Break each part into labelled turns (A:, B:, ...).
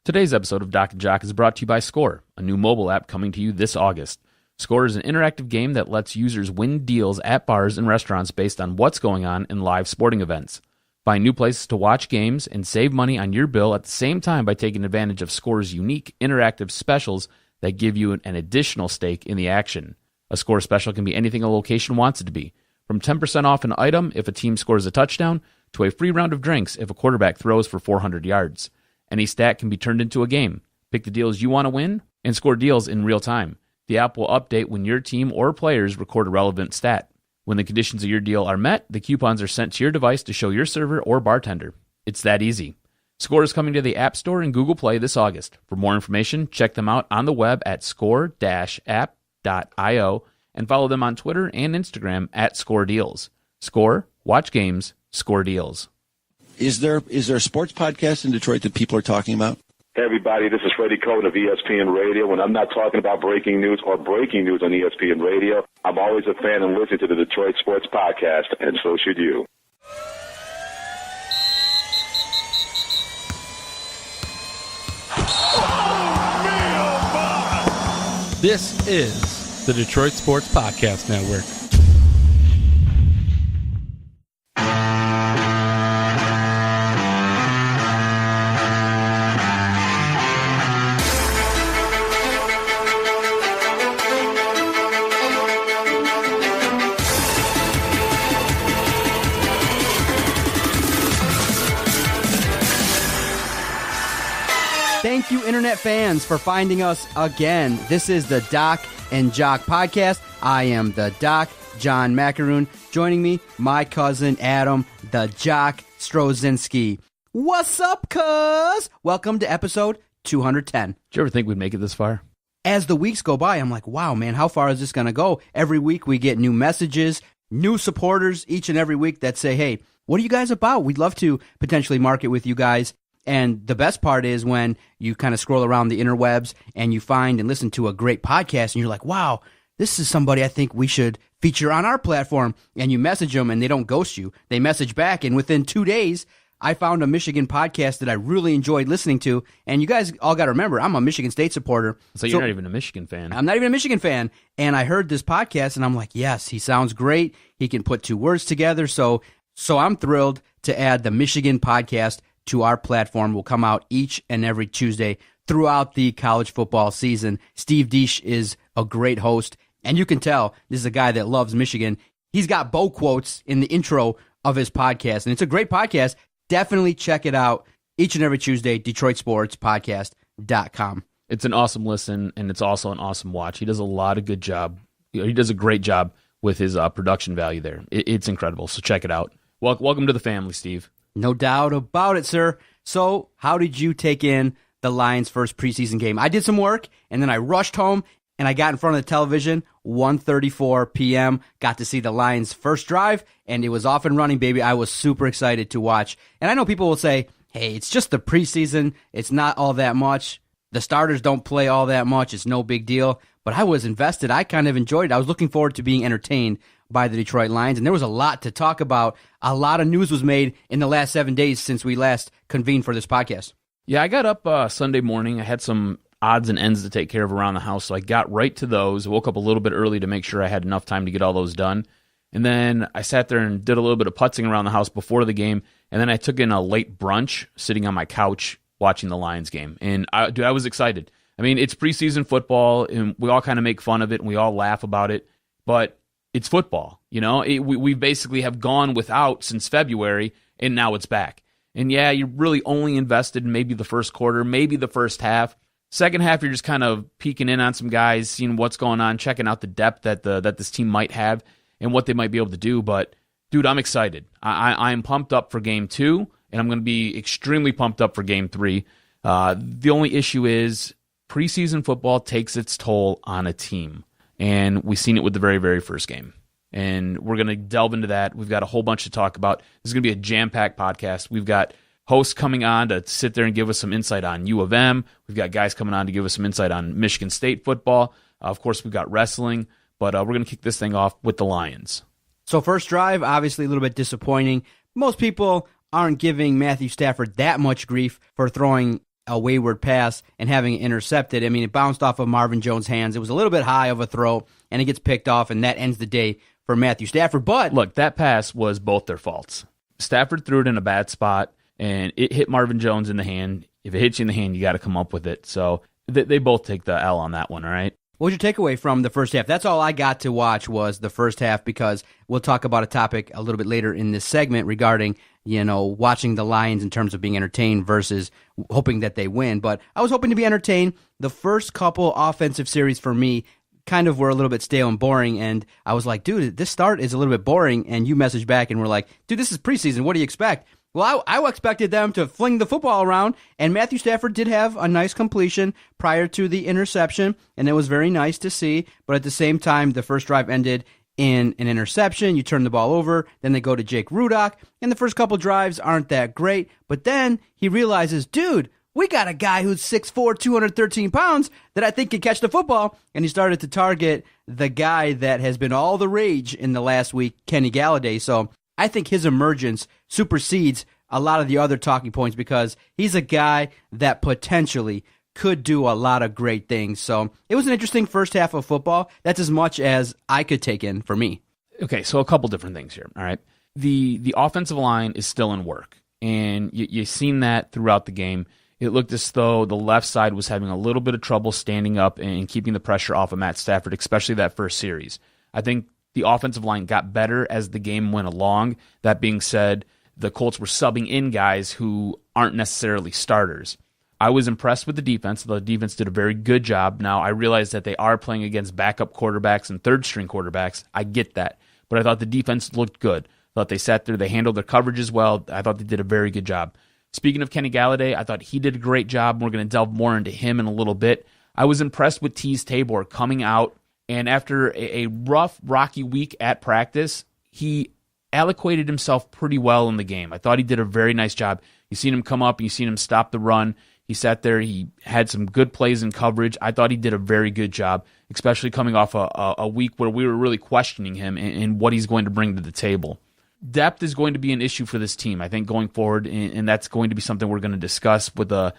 A: Today's episode of DocNJock is brought to you by Score, a new mobile app coming to you this August. Score is an interactive game that lets users win deals at bars and restaurants based on what's going on in live sporting events. Find new places to watch games and save money on your bill at the same time by taking advantage of Score's unique interactive specials that give you an additional stake in the action. A Score special can be anything a location wants it to be, from 10% off an item if a team scores a touchdown to a free round of drinks if a quarterback throws for 400 yards. Any stat can be turned into a game. Pick the deals you want to win and score deals in real time. The app will update when your team or players record a relevant stat. When the conditions of your deal are met, the coupons are sent to your device to show your server or bartender. It's that easy. Score is coming to the App Store and Google Play this August. For more information, check them out on the web at score-app.io and follow them on Twitter and Instagram at ScoreDeals. Score, watch games, score deals.
B: Is there a sports podcast in Detroit that people are talking about?
C: Hey, everybody, this is Freddie Cohen of ESPN Radio. When I'm not talking about breaking news or breaking news on ESPN Radio, I'm always a fan and listen to the Detroit Sports Podcast, and so should you.
D: This is the Detroit Sports Podcast Network.
E: Thank you, Internet fans, for finding us again. This is the Doc and Jock Podcast. I am the Doc, John Macaroon. Joining me, my cousin Adam, the Jock Strozinski. What's up, cuz? Welcome to episode 210.
A: Did you ever think we'd make it this far?
E: As the weeks go by, I'm like, wow, man, how far is this going to go? Every week we get new messages, new supporters each and every week that say, hey, what are you guys about? We'd love to potentially market with you guys. And the best part is when you kind of scroll around the interwebs and you find and listen to a great podcast and you're like, wow, this is somebody I think we should feature on our platform. And you message them and they don't ghost you. They message back. And within 2 days, I found a Michigan podcast that I really enjoyed listening to. And you guys all got to remember, I'm a Michigan State supporter.
A: So you're not even a Michigan fan.
E: I'm not even a Michigan fan. And I heard this podcast and I'm like, yes, he sounds great. He can put two words together. So I'm thrilled to add the Michigan podcast to our platform. Will come out each and every Tuesday throughout the college football season. Steve Deesh is a great host, and you can tell this is a guy that loves Michigan. He's got Bo quotes in the intro of his podcast, and it's a great podcast. Definitely check it out each and every Tuesday, DetroitSportsPodcast.com.
A: It's an awesome listen, and it's also an awesome watch. He does a lot of good job. He does a great job with his production value there. It's incredible, so check it out. Welcome to the family, Steve.
E: No doubt about it, sir. So, how did you take in the Lions' first preseason game? I did some work, and then I rushed home, and I got in front of the television, 1:34 p.m., got to see the Lions' first drive, and it was off and running, baby. I was super excited to watch. And I know people will say, hey, it's just the preseason. It's not all that much. The starters don't play all that much. It's no big deal. But I was invested. I kind of enjoyed it. I was looking forward to being entertained by the Detroit Lions, and there was a lot to talk about. A lot of news was made in the last 7 days since we last convened for this podcast.
A: Yeah, I got up Sunday morning. I had some odds and ends to take care of around the house, so I got right to those. I woke up a little bit early to make sure I had enough time to get all those done. And then I sat there and did a little bit of putzing around the house before the game, and then I took in a late brunch sitting on my couch watching the Lions game. And I was excited. I mean, it's preseason football, and we all kind of make fun of it, and we all laugh about it, but it's football, you know. We basically have gone without since February, and now it's back. And yeah, you really only invested in maybe the first quarter, maybe the first half. Second half, you're just kind of peeking in on some guys, seeing what's going on, checking out the depth that this team might have and what they might be able to do. But, dude, I'm excited. I'm pumped up for Game 2, and I'm going to be extremely pumped up for Game 3. The only issue is preseason football takes its toll on a team. And we've seen it with the very, very first game. And we're going to delve into that. We've got a whole bunch to talk about. This is going to be a jam-packed podcast. We've got hosts coming on to sit there and give us some insight on U of M. We've got guys coming on to give us some insight on Michigan State football. Of course, we've got wrestling. But we're going to kick this thing off with the Lions.
E: So first drive, obviously a little bit disappointing. Most people aren't giving Matthew Stafford that much grief for throwing a wayward pass and having it intercepted. I mean, it bounced off of Marvin Jones' hands. It was a little bit high of a throw, and it gets picked off, and that ends the day for Matthew Stafford. But
A: look, that pass was both their faults. Stafford threw it in a bad spot, and it hit Marvin Jones in the hand. If it hits you in the hand, you got to come up with it. So they both take the L on that one, all right?
E: What was your takeaway from the first half? That's all I got to watch was the first half, because we'll talk about a topic a little bit later in this segment regarding, watching the Lions in terms of being entertained versus hoping that they win. But I was hoping to be entertained. The first couple offensive series for me kind of were a little bit stale and boring, and I was like, dude, this start is a little bit boring, and you messaged back and were like, dude, this is preseason. What do you expect? Well, I expected them to fling the football around, and Matthew Stafford did have a nice completion prior to the interception, and it was very nice to see. But at the same time, the first drive ended in an interception. You turn the ball over, then they go to Jake Rudock, and the first couple drives aren't that great. But then he realizes, dude, we got a guy who's 6'4", 213 pounds that I think can catch the football, and he started to target the guy that has been all the rage in the last week, Kenny Golladay. So I think his emergence supersedes a lot of the other talking points because he's a guy that potentially could do a lot of great things. So it was an interesting first half of football. That's as much as I could take in for me.
A: Okay, so a couple different things here, all right? The offensive line is still in work, and you've seen that throughout the game. It looked as though the left side was having a little bit of trouble standing up and keeping the pressure off of Matt Stafford, especially that first series. I think the offensive line got better as the game went along. That being said, the Colts were subbing in guys who aren't necessarily starters. I was impressed with the defense. The defense did a very good job. Now, I realize that they are playing against backup quarterbacks and third-string quarterbacks. I get that. But I thought the defense looked good. I thought they sat there. They handled their coverages well. I thought they did a very good job. Speaking of Kenny Golladay, I thought he did a great job. We're going to delve more into him in a little bit. I was impressed with Teez Tabor coming out, and after a rough, rocky week at practice, he allocated himself pretty well in the game. I thought he did a very nice job. You've seen him come up, and you've seen him stop the run. He sat there. He had some good plays in coverage. I thought he did a very good job, especially coming off a week where we were really questioning him and what he's going to bring to the table. Depth is going to be an issue for this team, I think, going forward, and that's going to be something we're going to discuss with the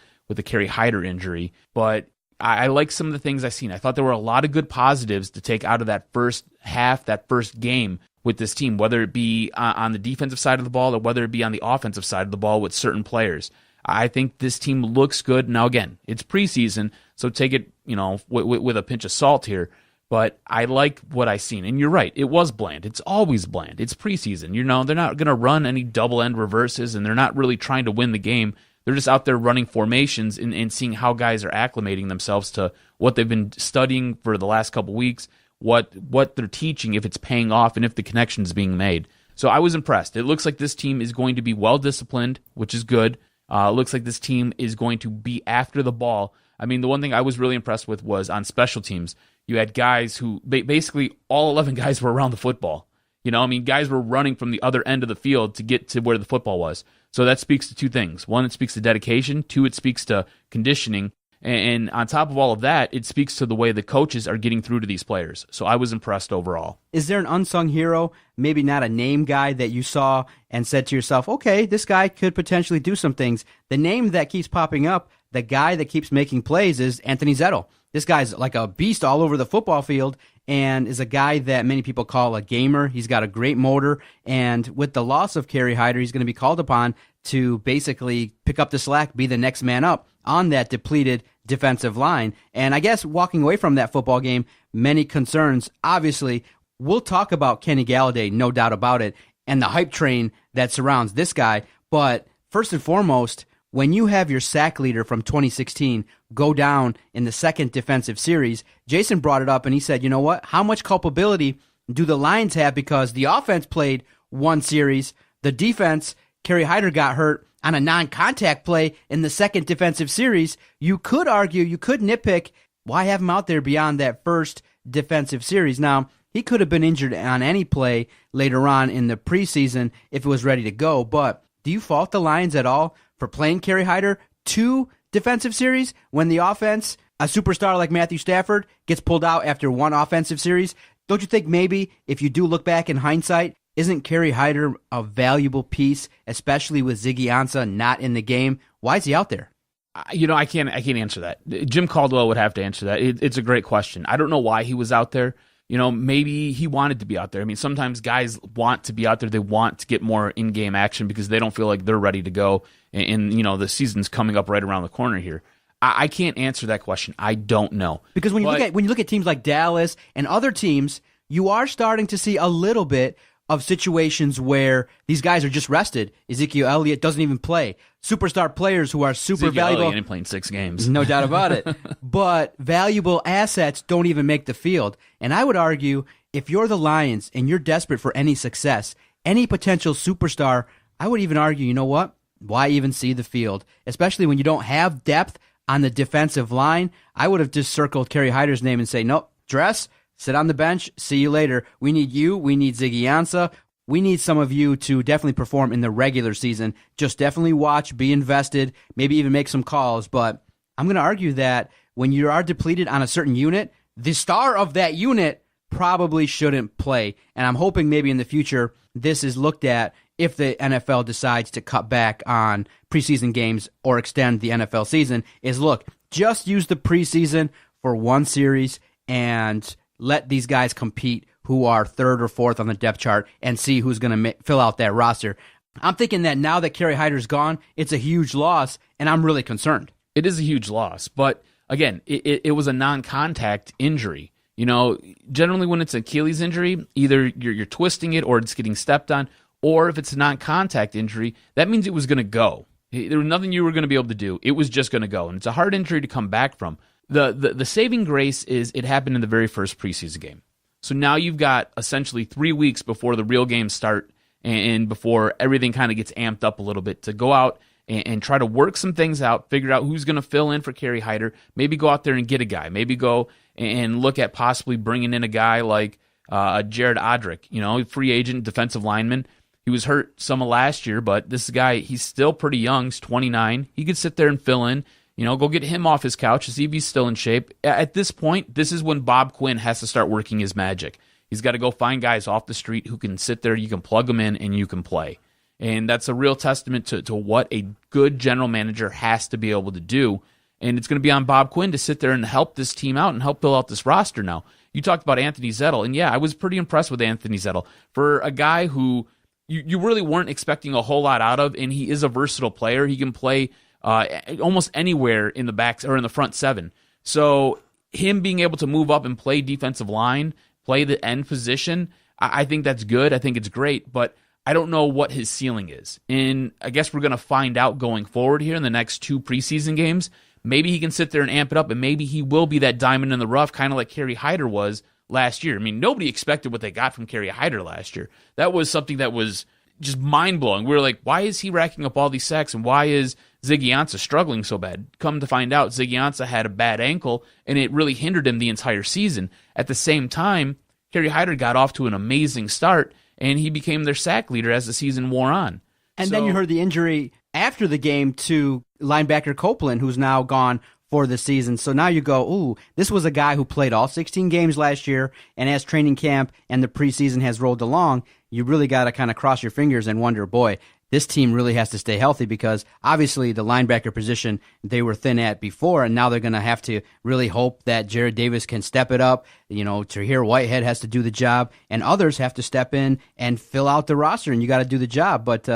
A: Kerry Hyder injury. But I like some of the things I've seen. I thought there were a lot of good positives to take out of that first half, that first game with this team, whether it be on the defensive side of the ball or whether it be on the offensive side of the ball with certain players. I think this team looks good. Now, again, it's preseason, so take it with a pinch of salt here. But I like what I've seen. And you're right, it was bland. It's always bland. It's preseason. They're not going to run any double-end reverses, and they're not really trying to win the game. They're just out there running formations and seeing how guys are acclimating themselves to what they've been studying for the last couple weeks, what they're teaching, if it's paying off, and if the connection's being made. So I was impressed. It looks like this team is going to be well-disciplined, which is good. It looks like this team is going to be after the ball. I mean, the one thing I was really impressed with was on special teams. You had guys who, basically all 11 guys were around the football. Guys were running from the other end of the field to get to where the football was. So that speaks to two things. One, it speaks to dedication. Two, it speaks to conditioning. And on top of all of that, it speaks to the way the coaches are getting through to these players. So I was impressed overall.
E: Is there an unsung hero, maybe not a name guy, that you saw and said to yourself, okay, this guy could potentially do some things? The name that keeps popping up, the guy that keeps making plays, is Anthony Zettel. This guy's like a beast all over the football field and is a guy that many people call a gamer. He's got a great motor, and with the loss of Kerry Hyder, he's going to be called upon to basically pick up the slack, be the next man up on that depleted defensive line. And I guess walking away from that football game, many concerns. Obviously, we'll talk about Kenny Golladay, no doubt about it, and the hype train that surrounds this guy. But first and foremost, when you have your sack leader from 2016 go down in the second defensive series, Jason brought it up and he said, you know what? How much culpability do the Lions have? Because the offense played one series, the defense, Kerry Hyder got hurt on a non-contact play in the second defensive series. You could argue, you could nitpick, why have him out there beyond that first defensive series? Now, he could have been injured on any play later on in the preseason if it was ready to go, but do you fault the Lions at all for playing Kerry Hyder 2 defensive series when the offense, a superstar like Matthew Stafford, gets pulled out after one offensive series? Don't you think maybe if you do look back in hindsight, isn't Kerry Hyder a valuable piece, especially with Ziggy Ansah not in the game? Why is he out there?
A: I can't answer that. Jim Caldwell would have to answer that. It's a great question. I don't know why he was out there. Maybe he wanted to be out there. I mean, sometimes guys want to be out there. They want to get more in-game action because they don't feel like they're ready to go. And the season's coming up right around the corner here. I can't answer that question. I don't know.
E: Because when you look at teams like Dallas and other teams, you are starting to see a little bit of situations where these guys are just rested. Ezekiel Elliott doesn't even play. Superstar players who are super valuable.
A: Elliott ain't playing 6 games.
E: No doubt about it. But valuable assets don't even make the field. And I would argue, if you're the Lions and you're desperate for any success, any potential superstar, I would even argue, you know what? Why even see the field? Especially when you don't have depth on the defensive line. I would have just circled Kerry Hyder's name and say, nope, dress, sit on the bench, see you later. We need you. We need Ziggy Ansah. We need some of you to definitely perform in the regular season. Just definitely watch, be invested, maybe even make some calls. But I'm going to argue that when you are depleted on a certain unit, the star of that unit probably shouldn't play. And I'm hoping maybe in the future this is looked at if the NFL decides to cut back on preseason games or extend the NFL season, is look, just use the preseason for one series and let these guys compete who are 3rd or 4th on the depth chart and see who's going to fill out that roster. I'm thinking that now that Kerry Hyder's gone, it's a huge loss, and I'm really concerned.
A: It is a huge loss, but again, it was a non-contact injury. Generally when it's an Achilles injury, either you're twisting it or it's getting stepped on, or if it's a non-contact injury, that means it was going to go. There was nothing you were going to be able to do. It was just going to go, and it's a hard injury to come back from. The saving grace is it happened in the very first preseason game. So now you've got essentially 3 weeks before the real games start and before everything kind of gets amped up a little bit to go out and try to work some things out, figure out who's going to fill in for Kerry Hyder, maybe go out there and get a guy, maybe go and look at possibly bringing in a guy like Jared Odrick, free agent defensive lineman. He was hurt some of last year, but this guy, he's still pretty young. He's 29. He could sit there and fill in. Go get him off his couch to see if he's still in shape. At this point, this is when Bob Quinn has to start working his magic. He's got to go find guys off the street who can sit there, you can plug them in, and you can play. And that's a real testament to what a good general manager has to be able to do. And it's going to be on Bob Quinn to sit there and help this team out and help fill out this roster now. You talked about Anthony Zettel, and yeah, I was pretty impressed with Anthony Zettel. For a guy who you really weren't expecting a whole lot out of, and he is a versatile player. He can play almost anywhere in the backs or in the front 7. So him being able to move up and play defensive line, play the end position, I think that's good. I think it's great, but I don't know what his ceiling is. And I guess we're going to find out going forward here in the next 2 preseason games. Maybe he can sit there and amp it up, and maybe he will be that diamond in the rough, kind of like Kerry Hyder was last year. I mean, nobody expected what they got from Kerry Hyder last year. That was something that was just mind-blowing. We were like, why is he racking up all these sacks, and why is Ziggy Ansah struggling so bad? Come to find out, Ziggy Ansah had a bad ankle, and it really hindered him the entire season. At the same time, Kerry Hyder got off to an amazing start, and he became their sack leader as the season wore on.
E: And then you heard the injury after the game to linebacker Copeland, who's now gone for the season. So now you go, ooh, this was a guy who played all 16 games last year, and as training camp and the preseason has rolled along, you really got to kind of cross your fingers and wonder, boy, this team really has to stay healthy, because obviously the linebacker position they were thin at before, and now they're going to have to really hope that Jared Davis can step it up. Tahir Whitehead has to do the job, and others have to step in and fill out the roster, and you got to do the job. But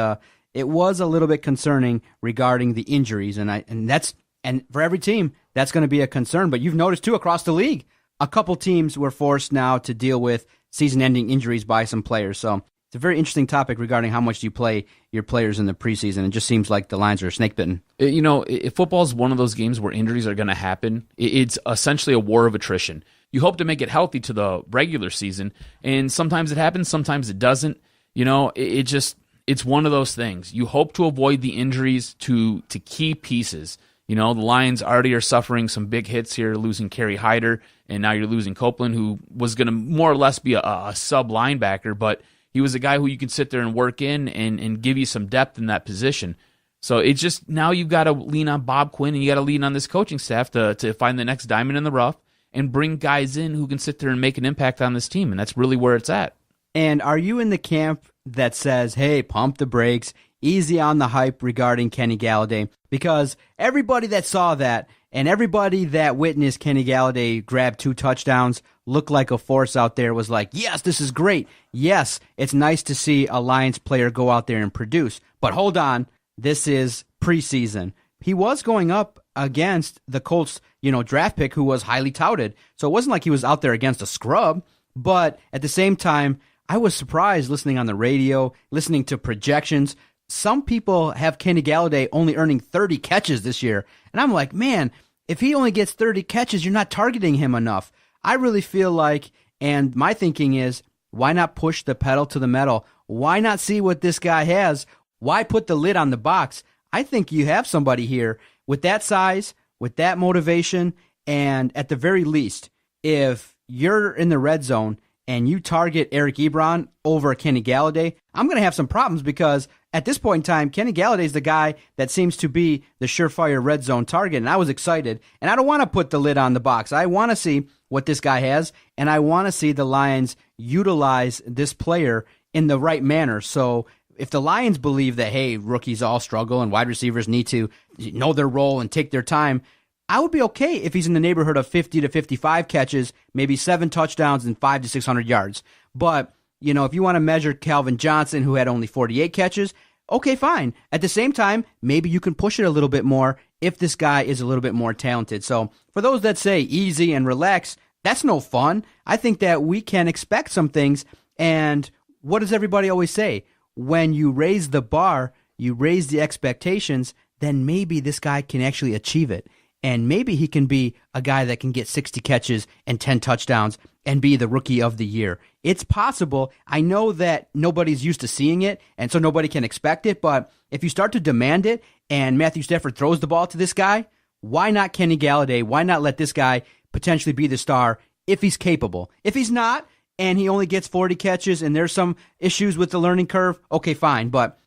E: it was a little bit concerning regarding the injuries, and for every team, that's going to be a concern. But you've noticed, too, across the league, a couple teams were forced now to deal with season-ending injuries by some players. So it's a very interesting topic regarding how much you play your players in the preseason. It just seems like the Lions are snake-bitten.
A: Football is one of those games where injuries are going to happen. It's essentially a war of attrition. You hope to make it healthy to the regular season, and sometimes it happens, sometimes it doesn't. It's one of those things. You hope to avoid the injuries to key pieces. The Lions already are suffering some big hits here, losing Kerry Hyder, and now you're losing Copeland, who was going to more or less be a sub linebacker, but he was a guy who you can sit there and work in and give you some depth in that position. So it's just, now you've got to lean on Bob Quinn, and you got to lean on this coaching staff to find the next diamond in the rough and bring guys in who can sit there and make an impact on this team, and that's really where it's at.
E: And are you in the camp that says, hey, pump the brakes, easy on the hype regarding Kenny Golladay, because everybody that saw that and everybody that witnessed Kenny Golladay grab 2 touchdowns looked like a force out there, was like, yes, this is great. Yes, it's nice to see a Lions player go out there and produce. But hold on, this is preseason. He was going up against the Colts, draft pick, who was highly touted. So it wasn't like he was out there against a scrub. But at the same time, I was surprised listening on the radio, listening to projections. Some people have Kenny Golladay only earning 30 catches this year. And I'm like, man, if he only gets 30 catches, you're not targeting him enough. I really feel like, and my thinking is, why not push the pedal to the metal? Why not see what this guy has? Why put the lid on the box? I think you have somebody here with that size, with that motivation, and at the very least, if you're in the red zone and you target Eric Ebron over Kenny Golladay, I'm going to have some problems, because at this point in time, Kenny Golladay is the guy that seems to be the surefire red zone target, and I was excited. And I don't want to put the lid on the box. I want to see what this guy has, and I want to see the Lions utilize this player in the right manner. So if the Lions believe that, hey, rookies all struggle and wide receivers need to know their role and take their time, I would be okay if he's in the neighborhood of 50 to 55 catches, maybe 7 touchdowns and 500 to 600 yards. But, if you want to measure Calvin Johnson, who had only 48 catches, okay, fine. At the same time, maybe you can push it a little bit more if this guy is a little bit more talented. So for those that say easy and relax, that's no fun. I think that we can expect some things. And what does everybody always say? When you raise the bar, you raise the expectations, then maybe this guy can actually achieve it. And maybe he can be a guy that can get 60 catches and 10 touchdowns and be the rookie of the year. It's possible. I know that nobody's used to seeing it, and so nobody can expect it. But if you start to demand it and Matthew Stafford throws the ball to this guy, why not Kenny Golladay? Why not let this guy potentially be the star if he's capable? If he's not, and he only gets 40 catches and there's some issues with the learning curve, okay, fine. But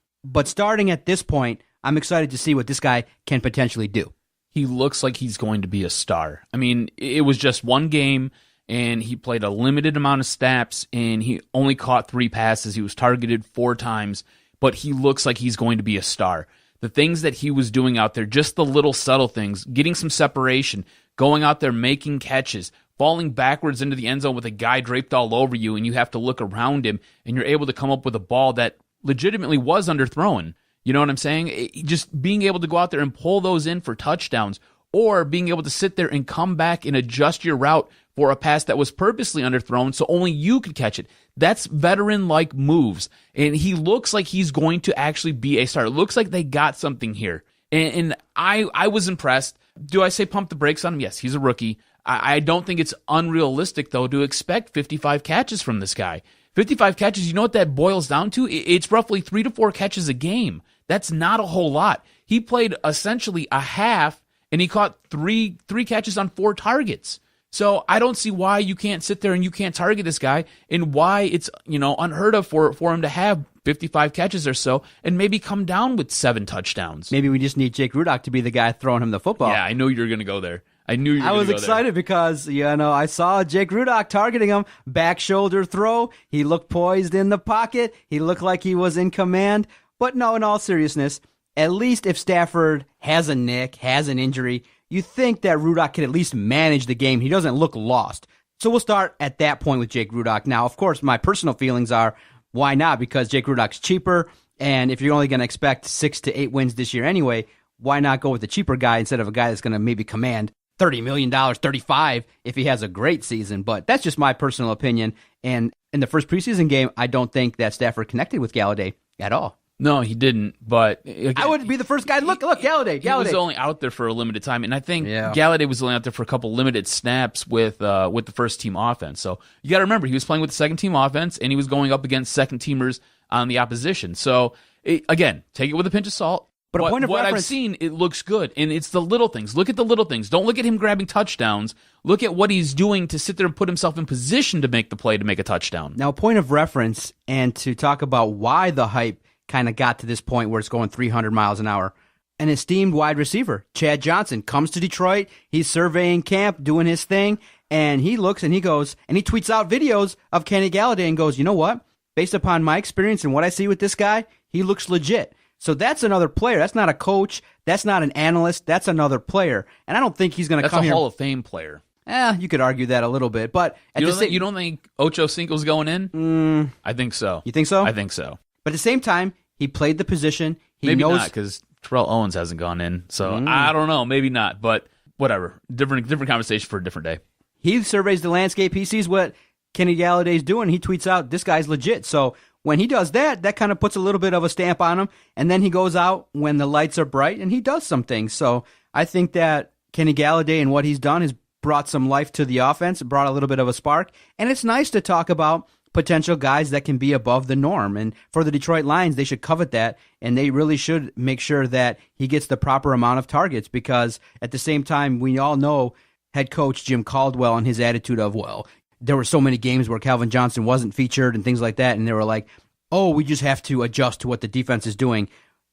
E: starting at this point, I'm excited to see what this guy can potentially do.
A: He looks like he's going to be a star. I mean, it was just one game, and he played a limited amount of snaps, and he only caught 3 passes. He was targeted 4 times, but he looks like he's going to be a star. The things that he was doing out there, just the little subtle things, getting some separation, going out there making catches, falling backwards into the end zone with a guy draped all over you, and you have to look around him, and you're able to come up with a ball that legitimately was underthrown. You know what I'm saying? Just being able to go out there and pull those in for touchdowns, or being able to sit there and come back and adjust your route for a pass that was purposely underthrown so only you could catch it. That's veteran-like moves. And he looks like he's going to actually be a star. It looks like they got something here. And I was impressed. Do I say pump the brakes on him? Yes, he's a rookie. I don't think it's unrealistic, though, to expect 55 catches from this guy. 55 catches, you know what that boils down to? It's roughly 3 to 4 catches a game. That's not a whole lot. He played essentially a half, and he caught three catches on 4 targets. So I don't see why you can't sit there and you can't target this guy, and why it's unheard of for him to have 55 catches or so and maybe come down with 7 touchdowns.
E: Maybe we just need Jake Rudock to be the guy throwing him the football.
A: Yeah, I knew you were going to go there. I
E: was excited because, I saw Jake Rudock targeting him, back shoulder throw. He looked poised in the pocket. He looked like he was in command. But no, in all seriousness, at least if Stafford has a nick, has an injury, you think that Rudock can at least manage the game. He doesn't look lost. So we'll start at that point with Jake Rudock. Now, of course, my personal feelings are, why not? Because Jake Rudock's cheaper, and if you're only going to expect 6 to 8 wins this year anyway, why not go with the cheaper guy instead of a guy that's going to maybe command $30 million, $35 if he has a great season? But that's just my personal opinion. And in the first preseason game, I don't think that Stafford connected with Golladay at all.
A: No, he didn't, but again,
E: I would be the first guy. Look, Golladay.
A: He was only out there for a limited time, and I think Golladay was only out there for a couple limited snaps with the first team offense. So you got to remember, he was playing with the second team offense, and he was going up against second teamers on the opposition. So again, take it with a pinch of salt.
E: But a point of reference,
A: I've seen, it looks good, and it's the little things. Look at the little things. Don't look at him grabbing touchdowns. Look at what he's doing to sit there and put himself in position to make the play to make a touchdown.
E: Now, a point of reference, and to talk about why the hype kind of got to this point where it's going 300 miles an hour. An esteemed wide receiver, Chad Johnson, comes to Detroit. He's surveying camp, doing his thing, and he looks and he goes, and he tweets out videos of Kenny Golladay and goes, you know what? Based upon my experience and what I see with this guy, he looks legit. So that's another player. That's not a coach. That's not an analyst. That's another player. And I don't think he's going to come here.
A: That's a Hall of Fame player.
E: You could argue that a little bit. But
A: you don't think Ocho Cinco's going in? I think so.
E: You think so?
A: I think so.
E: But at the same time, he played the position.
A: Maybe not, because Terrell Owens hasn't gone in. So I don't know. Maybe not. But whatever. Different conversation for a different day.
E: He surveys the landscape. He sees what Kenny Galladay's doing. He tweets out, this guy's legit. So when he does that, that kind of puts a little bit of a stamp on him. And then he goes out when the lights are bright and he does some things. So I think that Kenny Golladay and what he's done has brought some life to the offense, brought a little bit of a spark. And it's nice to talk about potential guys that can be above the norm. And for the Detroit Lions, they should covet that. And they really should make sure that he gets the proper amount of targets, because at the same time, we all know head coach Jim Caldwell and his attitude of, well, there were so many games where Calvin Johnson wasn't featured and things like that, and they were like, oh, we just have to adjust to what the defense is doing.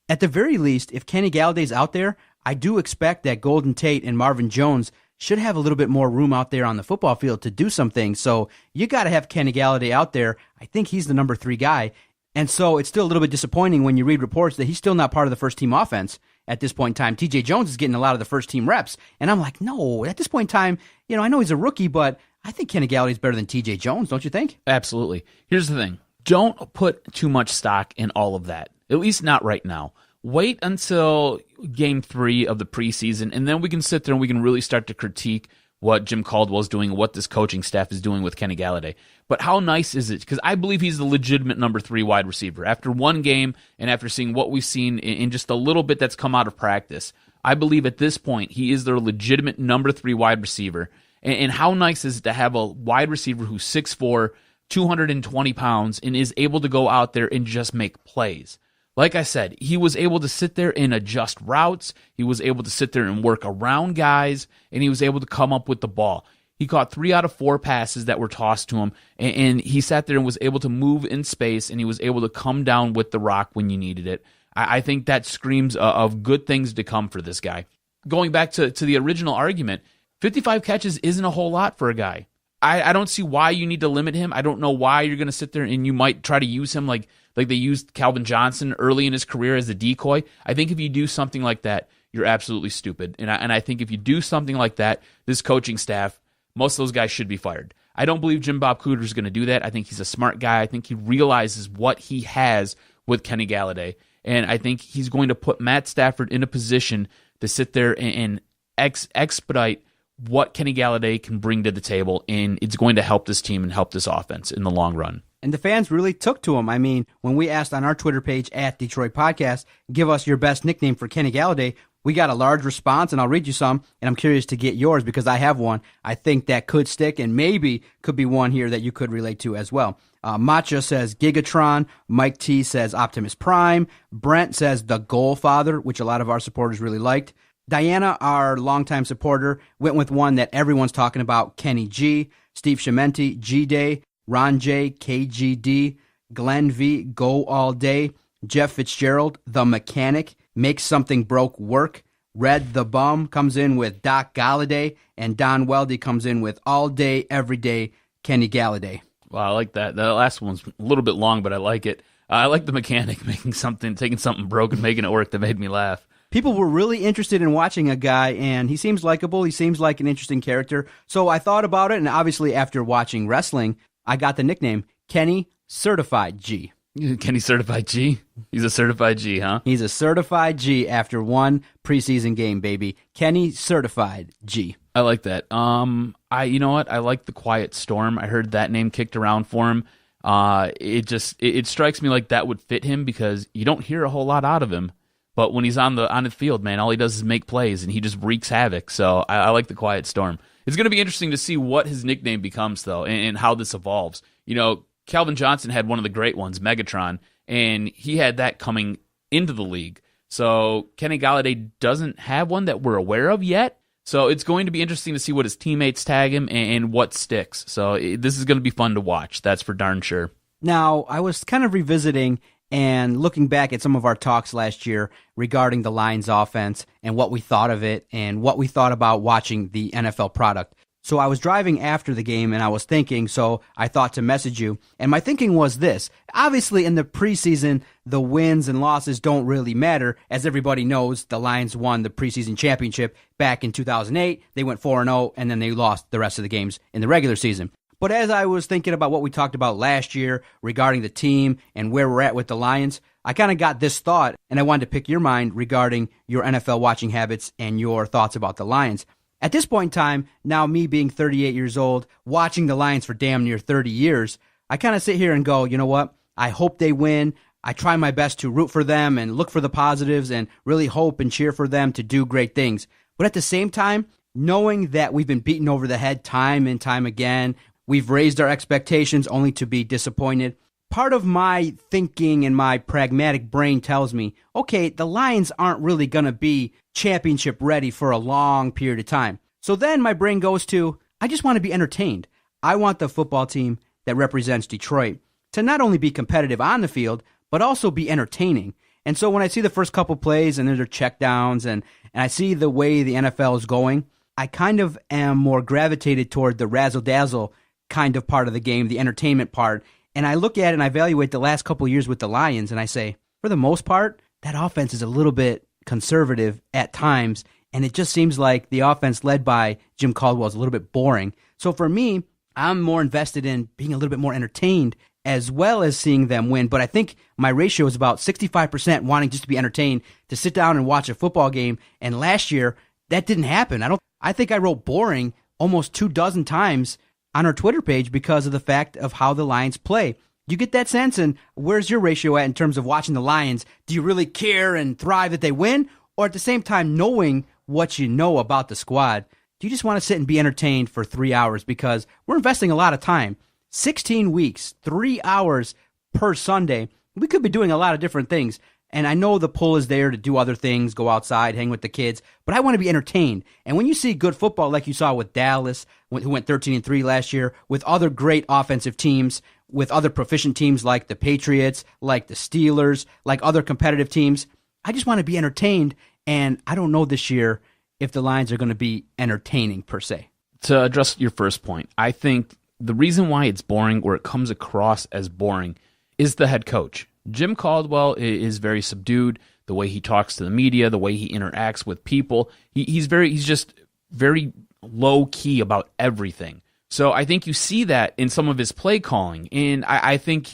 E: At the very least, if Kenny Galladay's out there, I do expect that Golden Tate and Marvin Jones should have a little bit more room out there on the football field to do some things. So you got to have Kenny Golladay out there. I think he's the number 3 guy. And so it's still a little bit disappointing when you read reports that he's still not part of the first-team offense at this point in time. TJ Jones is getting a lot of the first-team reps. And I'm like, no, at this point in time, I know he's a rookie, but I think Kenny Galladay's better than TJ Jones, don't you think?
A: Absolutely. Here's the thing. Don't put too much stock in all of that, at least not right now. Wait until game 3 of the preseason, and then we can sit there and we can really start to critique what Jim Caldwell's doing, what this coaching staff is doing with Kenny Golladay. But how nice is it? Because I believe he's the legitimate number 3 wide receiver. After one game and after seeing what we've seen in just a little bit that's come out of practice, I believe at this point he is their legitimate number 3 wide receiver. And how nice is it to have a wide receiver who's 6'4", 220 pounds, and is able to go out there and just make plays. Like I said, he was able to sit there and adjust routes. He was able to sit there and work around guys, and he was able to come up with the ball. He caught 3 out of 4 passes that were tossed to him, and he sat there and was able to move in space, and he was able to come down with the rock when you needed it. I think that screams of good things to come for this guy. Going back to the original argument, 55 catches isn't a whole lot for a guy. I don't see why you need to limit him. I don't know why you're going to sit there and you might try to use him like they used Calvin Johnson early in his career as a decoy. I think if you do something like that, you're absolutely stupid. And I think if you do something like that, this coaching staff, most of those guys should be fired. I don't believe Jim Bob Cooter is going to do that. I think he's a smart guy. I think he realizes what he has with Kenny Golladay. And I think he's going to put Matt Stafford in a position to sit there and expedite what Kenny Golladay can bring to the table, and it's going to help this team and help this offense in the long run.
E: And the fans really took to him. I mean, when we asked on our Twitter page at Detroit Podcast, give us your best nickname for Kenny Golladay, we got a large response, and I'll read you some, and I'm curious to get yours because I have one I think that could stick and maybe could be one here that you could relate to as well. Matcha says Gigatron. Mike T says Optimus Prime. Brent says The Goal Father, which a lot of our supporters really liked. Diana, our longtime supporter, went with one that everyone's talking about, Kenny G. Steve Chimenti, G-Day. Ron J, KGD. Glenn V, Go All Day. Jeff Fitzgerald, The Mechanic. Make Something Broke Work. Red the Bum comes in with Doc Golladay. And Don Weldy comes in with All Day, Every Day, Kenny Golladay.
A: Wow, I like that. The last one's a little bit long, but I like it. I like The Mechanic, taking something broken, making it work. That made me laugh.
E: People were really interested in watching a guy, and he seems likable. He seems like an interesting character. So I thought about it, and obviously after watching wrestling, I got the nickname Kenny Certified G.
A: Kenny Certified G? He's a certified G, huh?
E: He's a certified G after one preseason game, baby. Kenny Certified G.
A: I like that. You know what? I like the Quiet Storm. I heard that name kicked around for him. It strikes me like that would fit him because you don't hear a whole lot out of him. But when he's on the field, man, all he does is make plays, and he just wreaks havoc. So I like the Quiet Storm. It's going to be interesting to see what his nickname becomes, though, and how this evolves. You know, Calvin Johnson had one of the great ones, Megatron, and he had that coming into the league. So Kenny Golladay doesn't have one that we're aware of yet. So it's going to be interesting to see what his teammates tag him and what sticks. So this is going to be fun to watch. That's for darn sure.
E: Now, I was kind of revisiting and looking back at some of our talks last year regarding the Lions offense and what we thought of it and what we thought about watching the NFL product. So I was driving after the game and I was thinking, so I thought to message you. And my thinking was this. Obviously, in the preseason, the wins and losses don't really matter. As everybody knows, the Lions won the preseason championship back in 2008. They went 4-0, and then they lost the rest of the games in the regular season. But as I was thinking about what we talked about last year regarding the team and where we're at with the Lions, I kind of got this thought, and I wanted to pick your mind regarding your NFL watching habits and your thoughts about the Lions. At this point in time, now me being 38 years old, watching the Lions for damn near 30 years, I kind of sit here and go, you know what? I hope they win. I try my best to root for them and look for the positives and really hope and cheer for them to do great things. But at the same time, knowing that we've been beaten over the head time and time again, we've raised our expectations only to be disappointed. Part of my thinking and my pragmatic brain tells me, okay, the Lions aren't really going to be championship ready for a long period of time. So then my brain goes to, I just want to be entertained. I want the football team that represents Detroit to not only be competitive on the field, but also be entertaining. And so when I see the first couple plays and there's their checkdowns and I see the way the NFL is going, I kind of am more gravitated toward the razzle-dazzle kind of part of the game, the entertainment part. And I look at it and I evaluate the last couple of years with the Lions and I say, for the most part, that offense is a little bit conservative at times, and it just seems like the offense led by Jim Caldwell is a little bit boring. So for me, I'm more invested in being a little bit more entertained as well as seeing them win. But I think my ratio is about 65% wanting just to be entertained, to sit down and watch a football game. And last year, that didn't happen. I think I wrote boring almost 24 times on our Twitter page because of the fact of how the Lions play. You get that sense, and where's your ratio at in terms of watching the Lions? Do you really care and thrive that they win? Or at the same time, knowing what you know about the squad, do you just want to sit and be entertained for 3 hours? Because we're investing a lot of time. 16 weeks, 3 hours per Sunday. We could be doing a lot of different things. And I know the pull is there to do other things, go outside, hang with the kids, but I want to be entertained. And when you see good football like you saw with Dallas, who went 13-3 last year, with other great offensive teams, with other proficient teams like the Patriots, like the Steelers, like other competitive teams, I just want to be entertained. And I don't know this year if the Lions are going to be entertaining per se.
A: To address your first point, I think the reason why it's boring, or it comes across as boring, is the head coach. Jim Caldwell is very subdued. The way he talks to the media, the way he interacts with people, he's just very low key about everything. So I think you see that in some of his play calling, and I think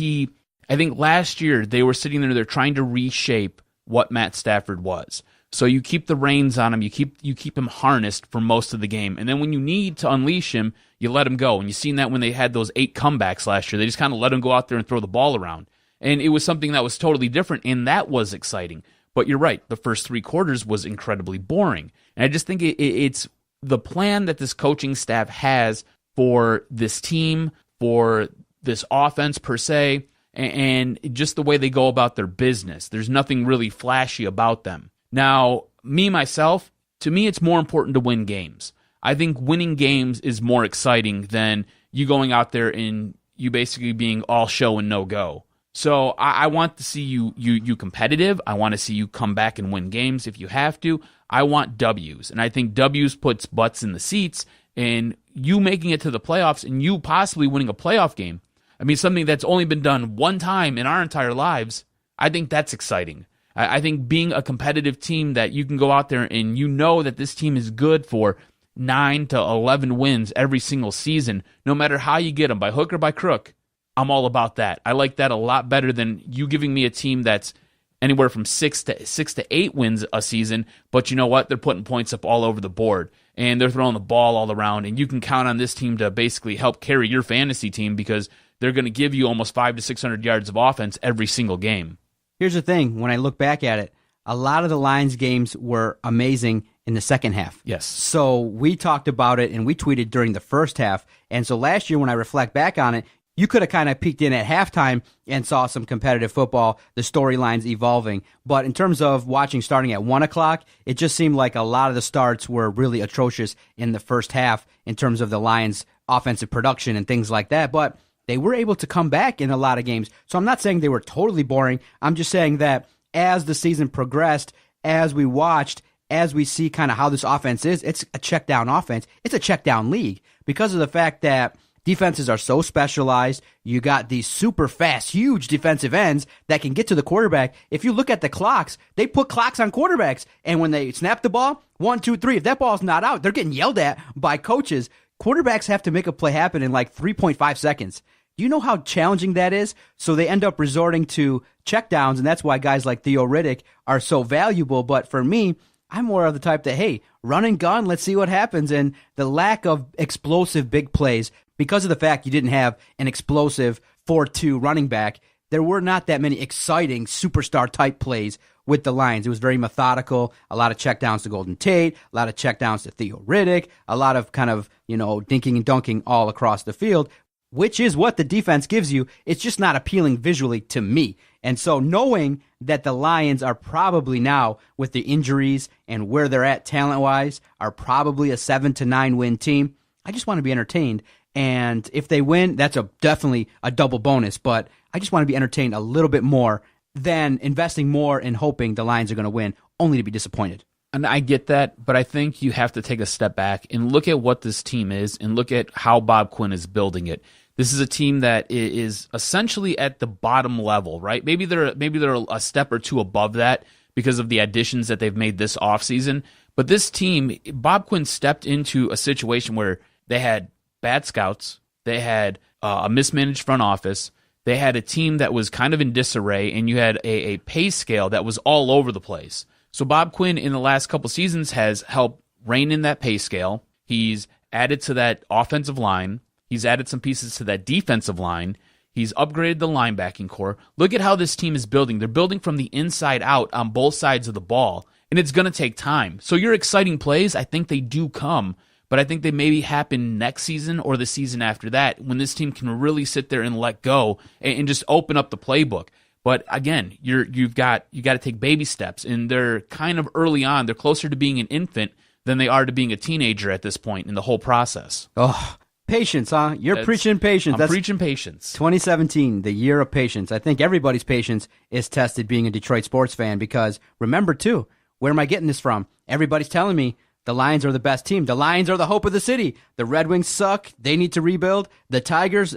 A: last year they were sitting there, they're trying to reshape what Matt Stafford was. So you keep the reins on him, you keep him harnessed for most of the game, and then when you need to unleash him, you let him go. And you've seen that when they had those 8 comebacks last year, they just kind of let him go out there and throw the ball around. And it was something that was totally different, and that was exciting. But you're right, the first 3 quarters was incredibly boring. And I just think it's the plan that this coaching staff has for this team, for this offense per se, and just the way they go about their business. There's nothing really flashy about them. Now, myself, to me, it's more important to win games. I think winning games is more exciting than you going out there and you basically being all show and no go. So I want to see you competitive. I want to see you come back and win games if you have to. I want W's, and I think W's puts butts in the seats, and you making it to the playoffs and you possibly winning a playoff game. I mean, something that's only been done one time in our entire lives. I think that's exciting. I think being a competitive team that you can go out there and you know that this team is good for 9 to 11 wins every single season, no matter how you get them, by hook or by crook. I'm all about that. I like that a lot better than you giving me a team that's anywhere from 6 to 8 wins a season, but you know what? They're putting points up all over the board, and they're throwing the ball all around, and you can count on this team to basically help carry your fantasy team because they're going to give you almost 500 to 600 yards of offense every single game.
E: Here's the thing. When I look back at it, a lot of the Lions games were amazing in the second half.
A: Yes.
E: So we talked about it, and we tweeted during the first half, and so last year when I reflect back on it, you could have kind of peeked in at halftime and saw some competitive football, the storylines evolving. But in terms of watching starting at 1 o'clock, it just seemed like a lot of the starts were really atrocious in the first half in terms of the Lions' offensive production and things like that. But they were able to come back in a lot of games. So I'm not saying they were totally boring. I'm just saying that as the season progressed, as we watched, as we see kind of how this offense is, it's a check down offense. It's a check down league because of the fact that defenses are so specialized. You got these super fast, huge defensive ends that can get to the quarterback. If you look at the clocks, they put clocks on quarterbacks. And when they snap the ball, 1, 2, 3, if that ball's not out, they're getting yelled at by coaches. Quarterbacks have to make a play happen in like 3.5 seconds. Do you know how challenging that is? So they end up resorting to checkdowns, and that's why guys like Theo Riddick are so valuable. But for me, I'm more of the type that, hey, run and gun, let's see what happens. And the lack of explosive big plays, because of the fact you didn't have an explosive 4-2 running back, there were not that many exciting superstar-type plays with the Lions. It was very methodical, a lot of checkdowns to Golden Tate, a lot of checkdowns to Theo Riddick, a lot of kind of, dinking and dunking all across the field, which is what the defense gives you. It's just not appealing visually to me. And so knowing that the Lions are probably now, with the injuries and where they're at talent-wise, are probably a 7-9 win team, I just want to be entertained. And if they win, that's definitely a double bonus. But I just want to be entertained a little bit more than investing more in hoping the Lions are going to win, only to be disappointed.
A: And I get that, but I think you have to take a step back and look at what this team is and look at how Bob Quinn is building it. This is a team that is essentially at the bottom level, right? Maybe they're a step or two above that because of the additions that they've made this offseason. But this team, Bob Quinn stepped into a situation where they had bad scouts, they had a mismanaged front office, they had a team that was kind of in disarray, and you had a pay scale that was all over the place. So Bob Quinn in the last couple seasons has helped rein in that pay scale. He's added to that offensive line. He's added some pieces to that defensive line. He's upgraded the linebacking core. Look at how this team is building. They're building from the inside out on both sides of the ball, and it's going to take time. So your exciting plays, I think they do come, but I think they maybe happen next season or the season after that when this team can really sit there and let go and just open up the playbook. But again, you got to take baby steps, and they're kind of early on. They're closer to being an infant than they are to being a teenager at this point in the whole process.
E: Oh, patience, huh? You're preaching patience.
A: I'm preaching patience.
E: 2017, the year of patience. I think everybody's patience is tested being a Detroit sports fan because remember, too, where am I getting this from? Everybody's telling me the Lions are the best team. The Lions are the hope of the city. The Red Wings suck. They need to rebuild. The Tigers,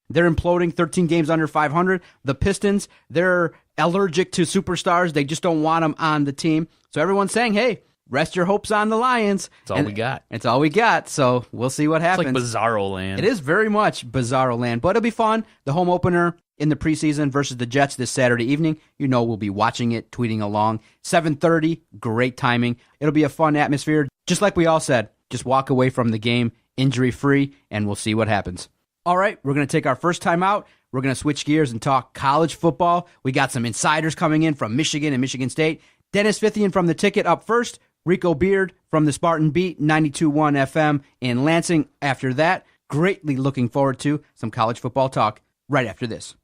E: they're imploding, 13 games under 500. The Pistons, they're allergic to superstars. They just don't want them on the team. So everyone's saying, hey, rest your hopes on the Lions.
A: It's all we got.
E: It's all we got, so we'll see what happens.
A: It's like Bizarro land.
E: It is very much Bizarro land, but it'll be fun. The home opener in the preseason versus the Jets this Saturday evening. We'll be watching it, tweeting along. 7:30, great timing. It'll be a fun atmosphere. Just like we all said, just walk away from the game injury-free, and we'll see what happens. All right, we're going to take our first time out. We're going to switch gears and talk college football. We got some insiders coming in from Michigan and Michigan State. Dennis Fithian from The Ticket up first. Rico Beard from the Spartan Beat, 92.1 FM in Lansing. After that, greatly looking forward to some college football talk right after this.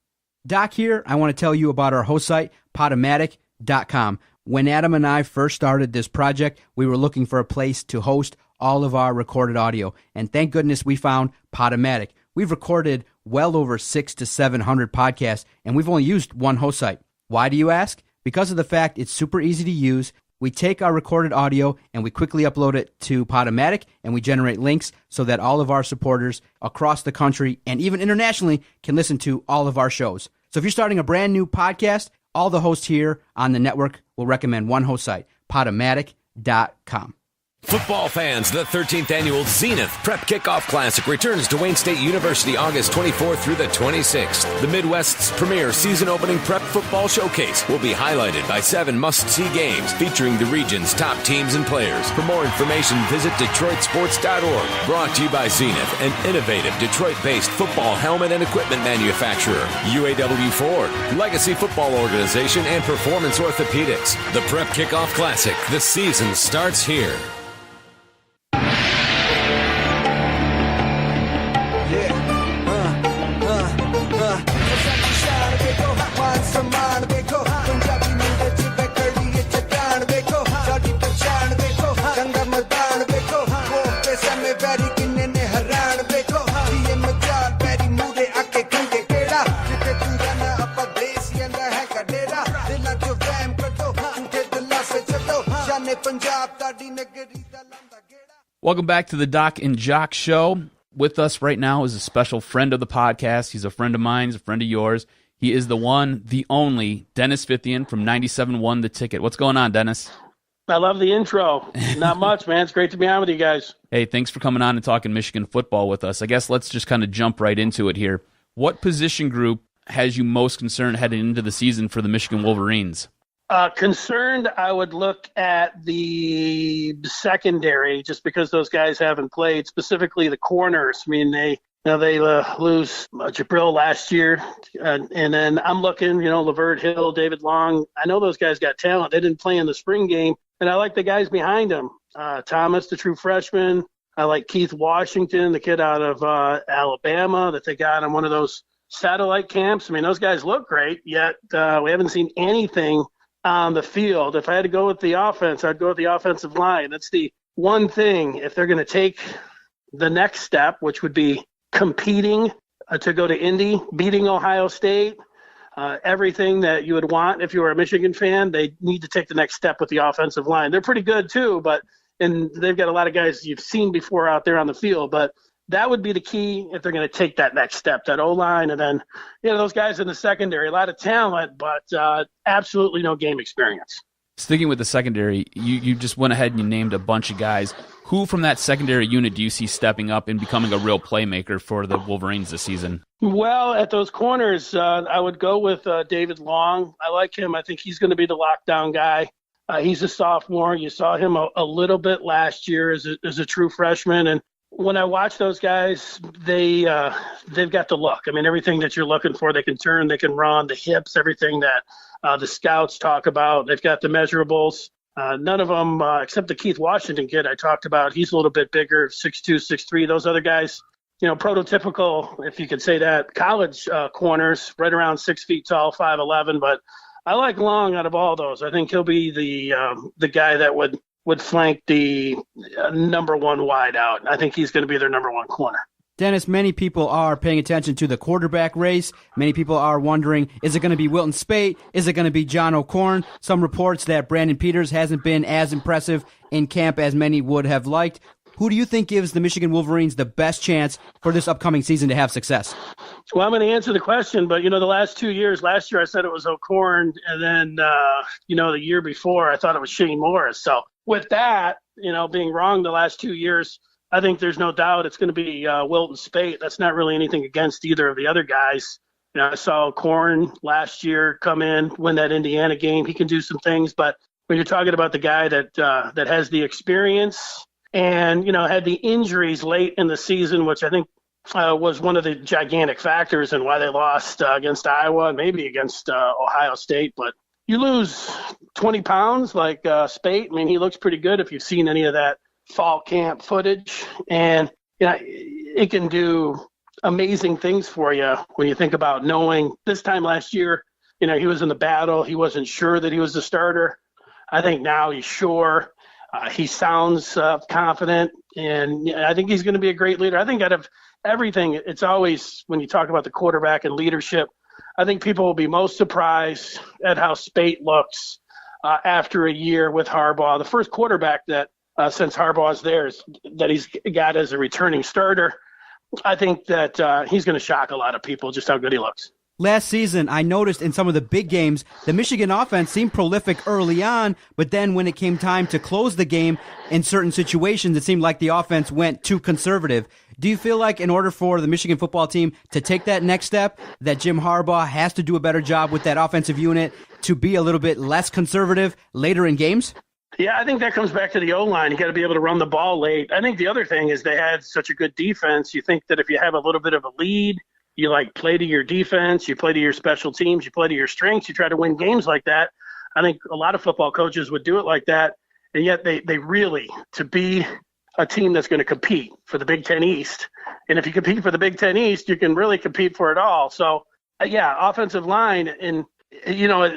E: Doc here, I want to tell you about our host site, Podomatic.com. When Adam and I first started this project, we were looking for a place to host all of our recorded audio, and thank goodness we found Podomatic. We've recorded well over 600 to 700 podcasts, and we've only used one host site. Why do you ask? Because of the fact it's super easy to use. We take our recorded audio and we quickly upload it to Podomatic, and we generate links so that all of our supporters across the country and even internationally can listen to all of our shows. So if you're starting a brand new podcast, all the hosts here on the network will recommend one host site, Podomatic.com.
F: Football fans, the 13th annual Zenith Prep Kickoff Classic returns to Wayne State University August 24th through the 26th. The Midwest's premier season-opening prep football showcase will be highlighted by 7 must-see games featuring the region's top teams and players. For more information, visit DetroitSports.org. Brought to you by Zenith, an innovative Detroit-based football helmet and equipment manufacturer. UAW Ford, Legacy Football Organization, and Performance Orthopedics. The Prep Kickoff Classic. The season starts here.
G: Punjab
A: Welcome back to the Doc and Jock Show. With us right now is a special friend of the podcast. He's a friend of mine. He's a friend of yours. He is the one, the only, Dennis Fithian from 97.1 The Ticket. What's going on, Dennis?
G: I love the intro. Not much, man. It's great to be on with you guys.
A: Hey, thanks for coming on and talking Michigan football with us. I guess let's just kind of jump right into it here. What position group has you most concerned heading into the season for the Michigan Wolverines?
G: Concerned, I would look at the secondary just because those guys haven't played, specifically the corners. I mean, they lose Jabril last year, and then I'm looking, Lavert Hill, David Long. I know those guys got talent. They didn't play in the spring game, and I like the guys behind them. Thomas, the true freshman. I like Keith Washington, the kid out of Alabama that they got on one of those satellite camps. I mean, those guys look great, yet we haven't seen anything on the field. If I had to go with the offense, I'd go with the offensive line. That's the one thing. If they're going to take the next step, which would be competing to go to Indy, beating Ohio State, everything that you would want if you were a Michigan fan, they need to take the next step with the offensive line. They're pretty good too, and they've got a lot of guys you've seen before out there on the field, but that would be the key if they're going to take that next step, that O-line. And then, those guys in the secondary, a lot of talent, but absolutely no game experience.
A: Sticking with the secondary, you just went ahead and you named a bunch of guys. Who from that secondary unit do you see stepping up and becoming a real playmaker for the Wolverines this season?
G: Well, at those corners, I would go with David Long. I like him. I think he's going to be the lockdown guy. He's a sophomore. You saw him a little bit last year as a true freshman. And when I watch those guys, they've got the look. I mean, everything that you're looking for, they can turn, they can run, the hips, everything that the scouts talk about. They've got the measurables. None of them, except the Keith Washington kid I talked about, he's a little bit bigger, 6'2", 6'3". Those other guys, prototypical, if you could say that, college corners, right around 6 feet tall, 5'11". But I like Long out of all those. I think he'll be the guy that would flank the number one wide out. I think he's going to be their number one corner.
E: Dennis, many people are paying attention to the quarterback race. Many people are wondering, is it going to be Wilton Spate? Is it going to be John O'Korn? Some reports that Brandon Peters hasn't been as impressive in camp as many would have liked. Who do you think gives the Michigan Wolverines the best chance for this upcoming season to have success?
G: Well, I'm going to answer the question, but, the last 2 years, last year I said it was O'Korn, and then, the year before I thought it was Shane Morris. So with that, being wrong the last 2 years, I think there's no doubt it's going to be Wilton Spate. That's not really anything against either of the other guys. I saw O'Korn last year come in, win that Indiana game. He can do some things, but when you're talking about the guy that has the experience and, had the injuries late in the season, which I think was one of the gigantic factors in why they lost against Iowa and maybe against Ohio State. But you lose 20 pounds like Spate. I mean, he looks pretty good if you've seen any of that fall camp footage. And, it can do amazing things for you when you think about knowing this time last year, he was in the battle. He wasn't sure that he was the starter. I think now he's sure. He sounds confident, and I think he's going to be a great leader. I think out of everything, it's always, when you talk about the quarterback and leadership, I think people will be most surprised at how Spate looks after a year with Harbaugh. The first quarterback that, since Harbaugh's there, that he's got as a returning starter. I think that he's going to shock a lot of people just how good he looks.
E: Last season, I noticed in some of the big games, the Michigan offense seemed prolific early on, but then when it came time to close the game, in certain situations, it seemed like the offense went too conservative. Do you feel like in order for the Michigan football team to take that next step, that Jim Harbaugh has to do a better job with that offensive unit to be a little bit less conservative later in games?
G: Yeah, I think that comes back to the O-line. You got to be able to run the ball late. I think the other thing is they had such a good defense. You think that if you have a little bit of a lead, you play to your defense, you play to your special teams, you play to your strengths, you try to win games like that. I think a lot of football coaches would do it like that. And yet they really, to be a team that's going to compete for the Big Ten East. And if you compete for the Big Ten East, you can really compete for it all. So, yeah, offensive line and,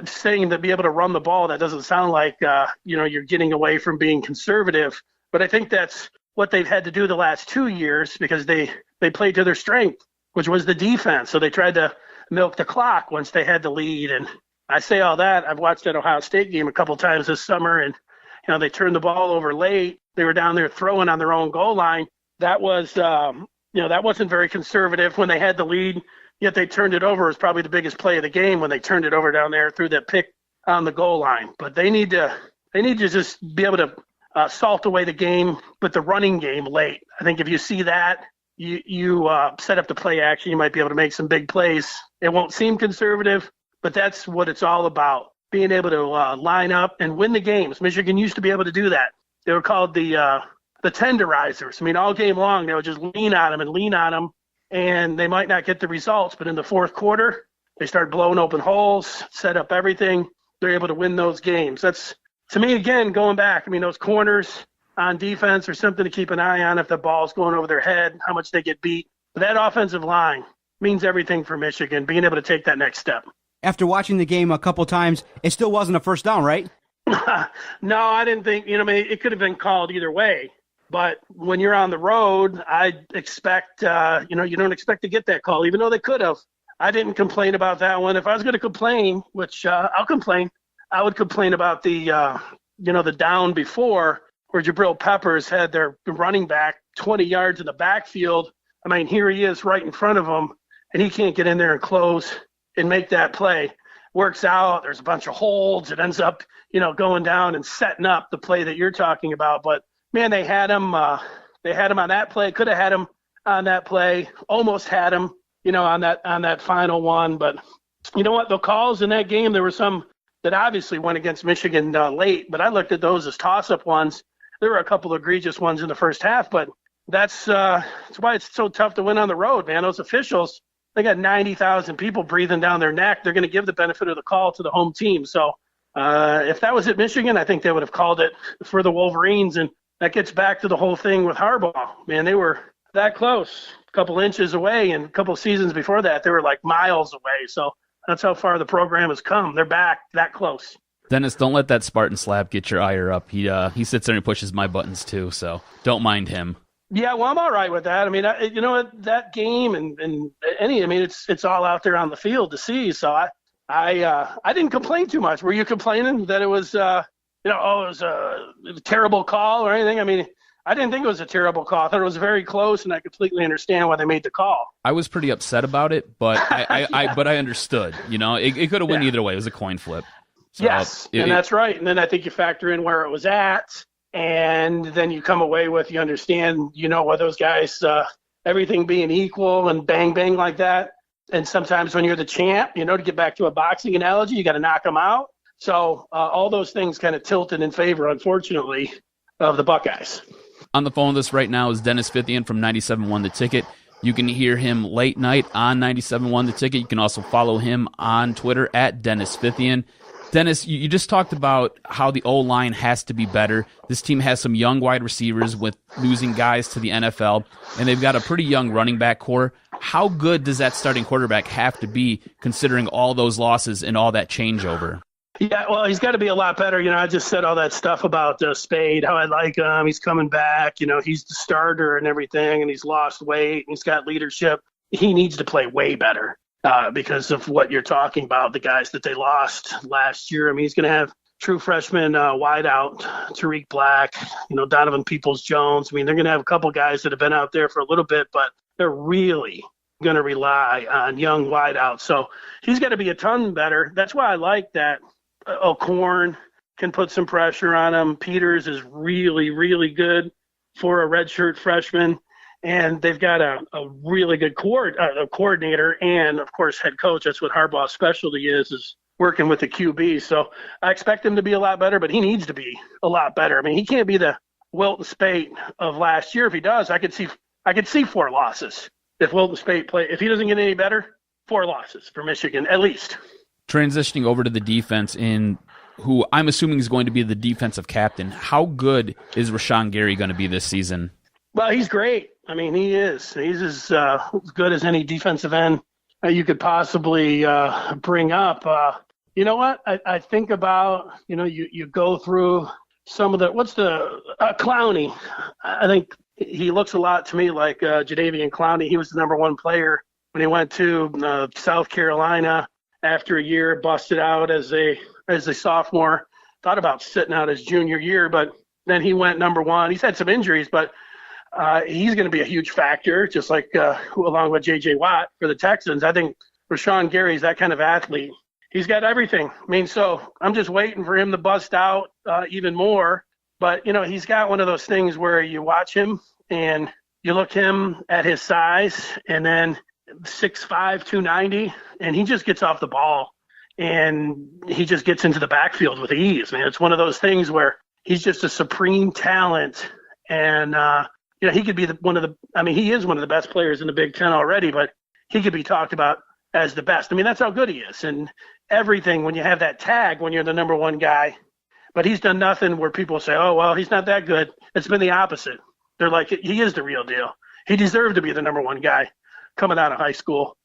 G: saying to be able to run the ball, that doesn't sound like, you're getting away from being conservative. But I think that's what they've had to do the last 2 years because they played to their strength, which was the defense. So they tried to milk the clock once they had the lead. And I say all that. I've watched that Ohio State game a couple times this summer, and they turned the ball over late. They were down there throwing on their own goal line. That was, that wasn't very conservative when they had the lead, yet they turned it over. It was probably the biggest play of the game when they turned it over down there through that pick on the goal line. But they need to just be able to salt away the game with the running game late. I think if you see that, you set up the play action, you might be able to make some big plays. It won't seem conservative, but that's what it's all about, being able to line up and win the games. Michigan used to be able to do that. They were called the tenderizers. I mean, all game long, they would just lean on them, and they might not get the results, but in the fourth quarter, they start blowing open holes, set up everything. They're able to win those games. That's, to me, again, going back, I mean, those corners on defense are something to keep an eye on if the ball's going over their head, how much they get beat. But that offensive line means everything for Michigan, being able to take that next step.
E: After watching the game a couple times, it still wasn't a first down, right?
G: No, I didn't think, it could have been called either way. But when you're on the road, I expect, you don't expect to get that call, even though they could have. I didn't complain about that one. If I was going to complain, which I'll complain, I would complain about the down before where Jabril Peppers had their running back 20 yards in the backfield. I mean, here he is right in front of him, and he can't get in there and close and make that play. Works out. There's a bunch of holds. It ends up, going down and setting up the play that you're talking about. But, man, they had him on that play. Could have had him on that play. Almost had him, on that final one. But you know what? The calls in that game, there were some that obviously went against Michigan late, but I looked at those as toss-up ones. There were a couple of egregious ones in the first half, but that's why it's so tough to win on the road, man. Those officials, they got 90,000 people breathing down their neck. They're going to give the benefit of the call to the home team. So if that was at Michigan, I think they would have called it for the Wolverines, and that gets back to the whole thing with Harbaugh. Man, they were that close, a couple inches away, and a couple seasons before that, they were like miles away. So that's how far the program has come. They're back that close.
A: Dennis, don't let that Spartan slap get your ire up. He sits there and pushes my buttons too, so don't mind him.
G: Yeah, well, I'm all right with that. I mean, that game and it's all out there on the field to see. So I didn't complain too much. Were you complaining that it was, it was a terrible call or anything? I mean, I didn't think it was a terrible call. I thought it was very close, and I completely understand why they made the call.
A: I was pretty upset about it, but I understood. It could have went either way. It was a coin flip. So
G: yes, and that's right. And then I think you factor in where it was at, and then you come away with, you understand, why those guys, everything being equal and bang, bang like that. And sometimes when you're the champ, to get back to a boxing analogy, you got to knock them out. So all those things kind of tilted in favor, unfortunately, of the Buckeyes.
A: On the phone with us right now is Dennis Fithian from 97.1 The Ticket. You can hear him late night on 97.1 The Ticket. You can also follow him on Twitter at Dennis Fithian. Dennis, you just talked about how the O-line has to be better. This team has some young wide receivers with losing guys to the NFL, and they've got a pretty young running back core. How good does that starting quarterback have to be considering all those losses and all that changeover?
G: Yeah, well, he's got to be a lot better. I just said all that stuff about Spade, how I like him. He's coming back. He's the starter and everything, and he's lost weight. He's got leadership. He needs to play way better because of what you're talking about, the guys that they lost last year. I mean, he's going to have true freshman wideout, Tariq Black, Donovan Peoples-Jones. I mean, they're going to have a couple guys that have been out there for a little bit, but they're really going to rely on young wideouts. So he's got to be a ton better. That's why I like that. O'Korn can put some pressure on him. Peters is really, really good for a redshirt freshman. And they've got a really good coordinator and, of course, head coach. That's what Harbaugh's specialty is working with the QB. So I expect him to be a lot better, but he needs to be a lot better. I mean, he can't be the Wilton Spate of last year. If he does, I could see 4 losses. If Wilton Spate if he doesn't get any better, 4 losses for Michigan, at least.
A: Transitioning over to the defense, in who I'm assuming is going to be the defensive captain, how good is Rashawn Gary going to be this season?
G: Well, he's great. I mean, he is. He's as good as any defensive end you could possibly bring up. You know what? I think about, you go through some of Clowney. I think he looks a lot to me like Jadeveon Clowney. He was the number 1 player when he went to South Carolina. After a year, busted out as a sophomore, thought about sitting out his junior year, but then he went number one. He's had some injuries, but he's going to be a huge factor, just like along with J.J. Watt for the Texans. I think Rashawn Gary's that kind of athlete. He's got everything. I mean, so I'm just waiting for him to bust out even more. But, he's got one of those things where you watch him and you look him at his size and then 6'5", 290, and he just gets off the ball and he just gets into the backfield with ease. Man, it's one of those things where he's just a supreme talent. And, he could be he is one of the best players in the Big Ten already, but he could be talked about as the best. I mean, that's how good he is. And everything, when you have that tag, when you're the number one guy, but he's done nothing where people say, oh, well, he's not that good. It's been the opposite. They're like, he is the real deal. He deserved to be the number one guy coming out of high school.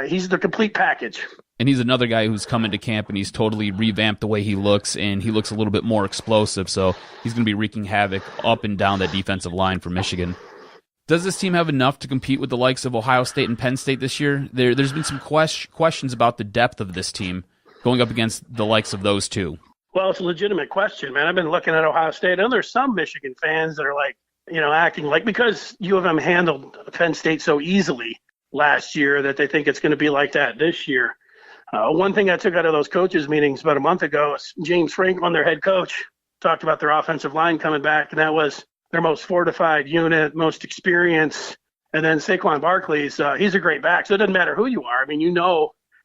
G: He's the complete package.
A: And he's another guy who's come into camp and he's totally revamped the way he looks, and he looks a little bit more explosive. So he's going to be wreaking havoc up and down that defensive line for Michigan. Does this team have enough to compete with the likes of Ohio State and Penn State this year? There's been some questions about the depth of this team going up against the likes of those two.
G: Well, it's a legitimate question, man. I've been looking at Ohio State, and there's some Michigan fans that are like, acting like because U of M handled Penn State so easily last year that they think it's going to be like that this year. One thing I took out of those coaches meetings about a month ago is James Franklin, their head coach, talked about their offensive line coming back, and that was their most fortified unit, most experience. And then Saquon Barkley's, he's a great back, so it doesn't matter who you are. I mean,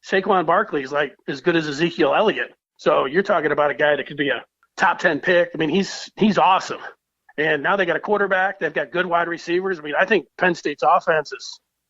G: Saquon Barkley's like as good as Ezekiel Elliott. So you're talking about a guy that could be a top 10 pick. I mean, he's awesome. And now they got a quarterback. They've got good wide receivers. I mean, I think Penn State's offense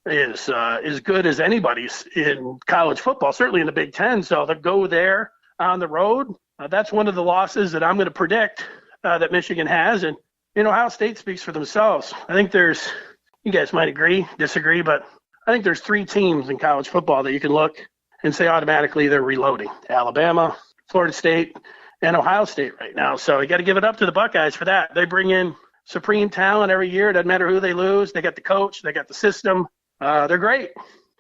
G: is as good as anybody's in college football, certainly in the Big Ten. So they'll go there on the road. That's one of the losses that I'm going to predict that Michigan has. And, Ohio State speaks for themselves. I think you guys might agree, disagree, but I think there's 3 teams in college football that you can look and say automatically they're reloading. Alabama, Florida State, and Ohio State right now. So you got to give it up to the Buckeyes for that. They bring in supreme talent every year. It doesn't matter who they lose. They got the coach. They got the system. They're great.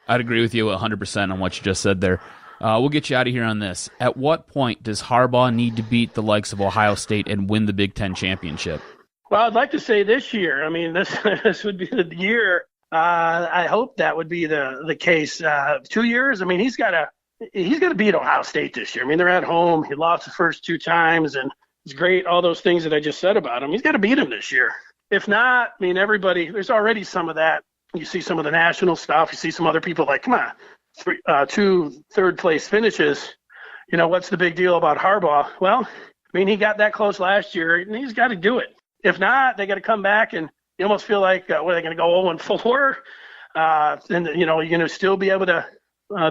A: I'd agree with you 100% on what you just said there. We'll get you out of here on this. At what point does Harbaugh need to beat the likes of Ohio State and win the Big Ten championship? Well,
G: I'd like to say this year. I mean, this would be the year. I hope that would be the case. 2 years. I mean, he's got to beat Ohio State this year. I mean, they're at home. He lost the first 2 times, and it's great. All those things that I just said about him. He's got to beat him this year. If not, I mean, there's already some of that. You see some of the national stuff. You see some other people like, come on, 2 third-place finishes. What's the big deal about Harbaugh? Well, I mean, he got that close last year, and he's got to do it. If not, they got to come back, and you almost feel like, what, are they going to go 0-4? And, you're going to still be able to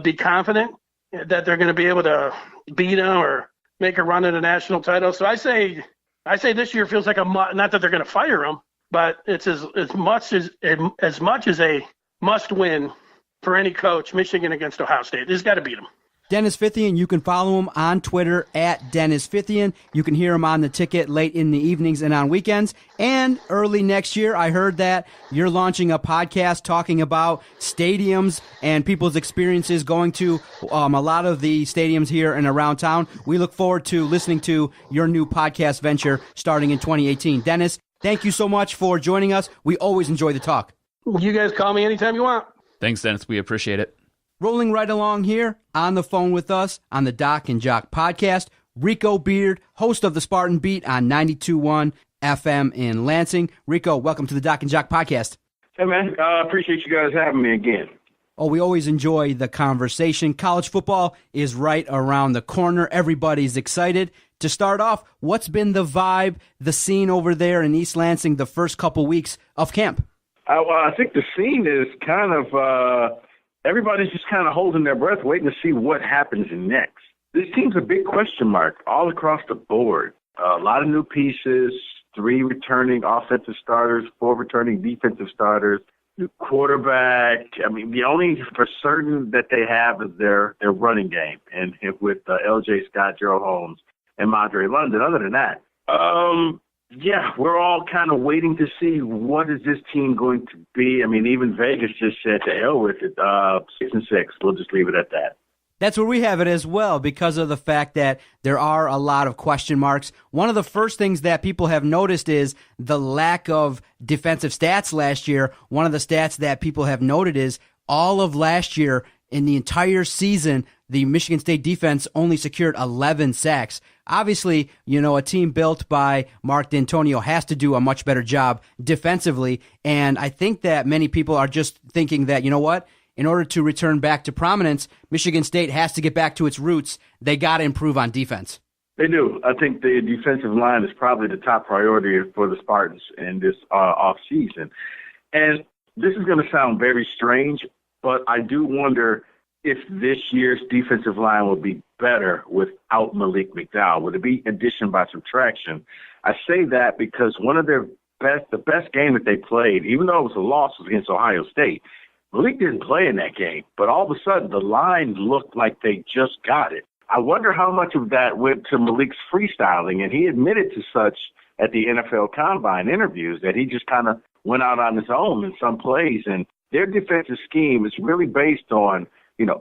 G: be confident that they're going to be able to beat them or make a run at a national title. So I say this year feels like not that they're going to fire him, but it's as much as a must win for any coach. Michigan against Ohio State. They've got to beat them.
E: Dennis Fithian, you can follow him on Twitter at Dennis Fithian. You can hear him on the ticket late in the evenings and on weekends. And early next year, I heard that you're launching a podcast talking about stadiums and people's experiences going to a lot of the stadiums here and around town. We look forward to listening to your new podcast venture starting in 2018. Dennis, thank you so much for joining us. We always enjoy the talk.
G: You guys call me anytime you want.
A: Thanks, Dennis. We appreciate it.
E: Rolling right along here on the phone with us on the Doc and Jock podcast, Rico Beard, host of the Spartan Beat on 92.1 FM in Lansing. Rico, welcome to the Doc and Jock podcast.
H: Hey, man. Appreciate you guys having me again.
E: Oh, we always enjoy the conversation. College football is right around the corner. Everybody's excited. To start off, what's been the vibe, the scene over there in East Lansing the first couple weeks of camp?
H: I think the scene is kind of everybody's just kind of holding their breath, waiting to see what happens next. This team's a big question mark all across the board. A lot of new pieces, 3 returning offensive starters, 4 returning defensive starters, new quarterback. I mean, the only for certain that they have is their running game, and with L.J. Scott, Gerald Holmes, and Mondre London. Other than that, yeah, we're all kind of waiting to see what is this team going to be. I mean, even Vegas just said to hell with it, 6-6. We'll just leave it at that.
E: That's where we have it as well, because of the fact that there are a lot of question marks. One of the first things that people have noticed is the lack of defensive stats last year. One of the stats that people have noted is all of last year, in the entire season, the Michigan State defense only secured 11 sacks. Obviously, a team built by Mark D'Antonio has to do a much better job defensively, and I think that many people are just thinking that, in order to return back to prominence, Michigan State has to get back to its roots. They got to improve on defense.
H: They do. I think the defensive line is probably the top priority for the Spartans in this offseason. And this is going to sound very strange, but I do wonder if this year's defensive line will be better without Malik McDowell. Would it be addition by subtraction? I say that because one of the best game that they played, even though it was a loss, was against Ohio State. Malik didn't play in that game, but all of a sudden the line looked like they just got it. I wonder how much of that went to Malik's freestyling, and he admitted to such at the NFL Combine interviews that he just kind of went out on his own in some plays, and their defensive scheme is really based on,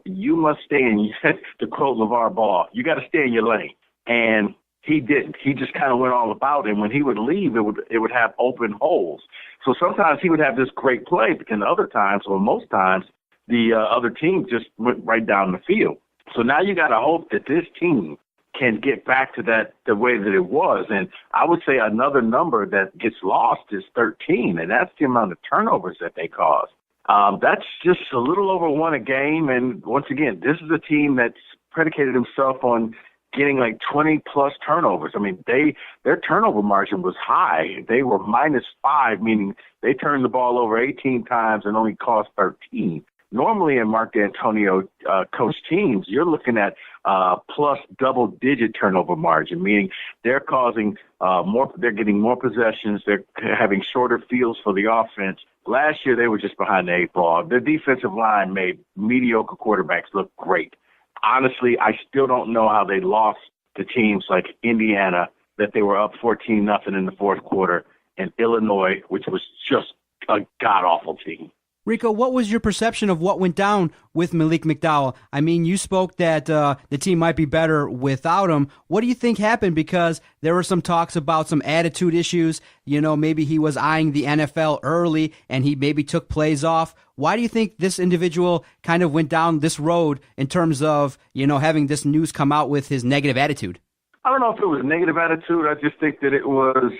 H: you must stay in, to quote LeVar Ball, you got to stay in your lane. And he didn't. He just kind of went all about it. And when he would leave, it would have open holes. So sometimes he would have this great play, but then other times, or most times, the other team just went right down the field. So now you got to hope that this team can get back to that the way that it was. And I would say another number that gets lost is 13, and that's the amount of turnovers that they cause. That's just a little over one a game. And once again, this is a team that's predicated himself on getting like 20-plus turnovers. I mean, their turnover margin was high. They were -5, meaning they turned the ball over 18 times and only caused 13. Normally in Mark D'Antonio coach teams, you're looking at plus double-digit turnover margin, meaning they're causing more. They're getting more possessions. They're having shorter fields for the offense. Last year, they were just behind the 8 ball. Their defensive line made mediocre quarterbacks look great. Honestly, I still don't know how they lost to teams like Indiana, that they were up 14-0 in the fourth quarter, and Illinois, which was just a god-awful team.
E: Rico, what was your perception of what went down with Malik McDowell? I mean, you spoke that the team might be better without him. What do you think happened? Because there were some talks about some attitude issues. Maybe he was eyeing the NFL early and he maybe took plays off. Why do you think this individual kind of went down this road in terms of, having this news come out with his negative attitude?
H: I don't know if it was negative attitude. I just think that it was,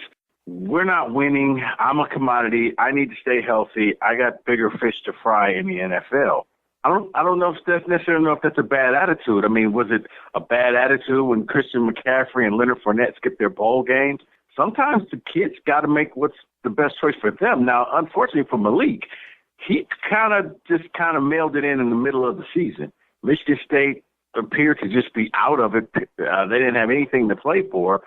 H: we're not winning. I'm a commodity. I need to stay healthy. I got bigger fish to fry in the NFL. I don't know if that's necessarily know if that's a bad attitude. I mean, was it a bad attitude when Christian McCaffrey and Leonard Fournette skipped their bowl games? Sometimes the kids got to make what's the best choice for them. Now, unfortunately for Malik, he kind of mailed it in the middle of the season. Michigan State appeared to just be out of it. They didn't have anything to play for.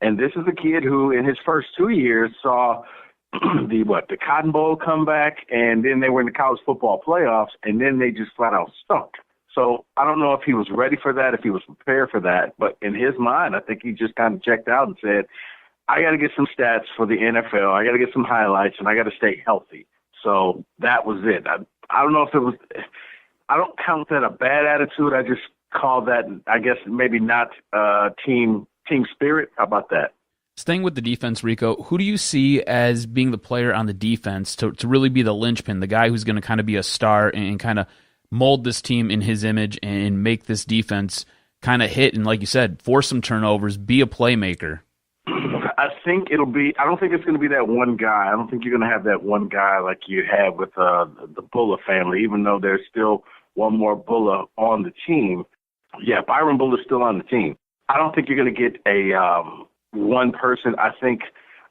H: And this is a kid who, in his first 2 years, saw the Cotton Bowl come back, and then they were in the college football playoffs, and then they just flat out stunk. So I don't know if he was ready for that, if he was prepared for that. But in his mind, I think he just kind of checked out and said, I got to get some stats for the NFL. I got to get some highlights, and I got to stay healthy. So that was it. I don't know if it was – I don't count that a bad attitude. I just call that, I guess, maybe not team spirit. How about that?
A: Staying with the defense, Rico, who do you see as being the player on the defense to really be the linchpin, the guy who's going to kind of be a star and kind of mold this team in his image and make this defense kind of hit and, like you said, force some turnovers, be a playmaker?
H: I think I don't think it's going to be that one guy. I don't think you're going to have that one guy like you had with the Bulla family, even though there's still one more Bulla on the team. Yeah, Byron Bulla's still on the team. I don't think you're going to get a one person. I think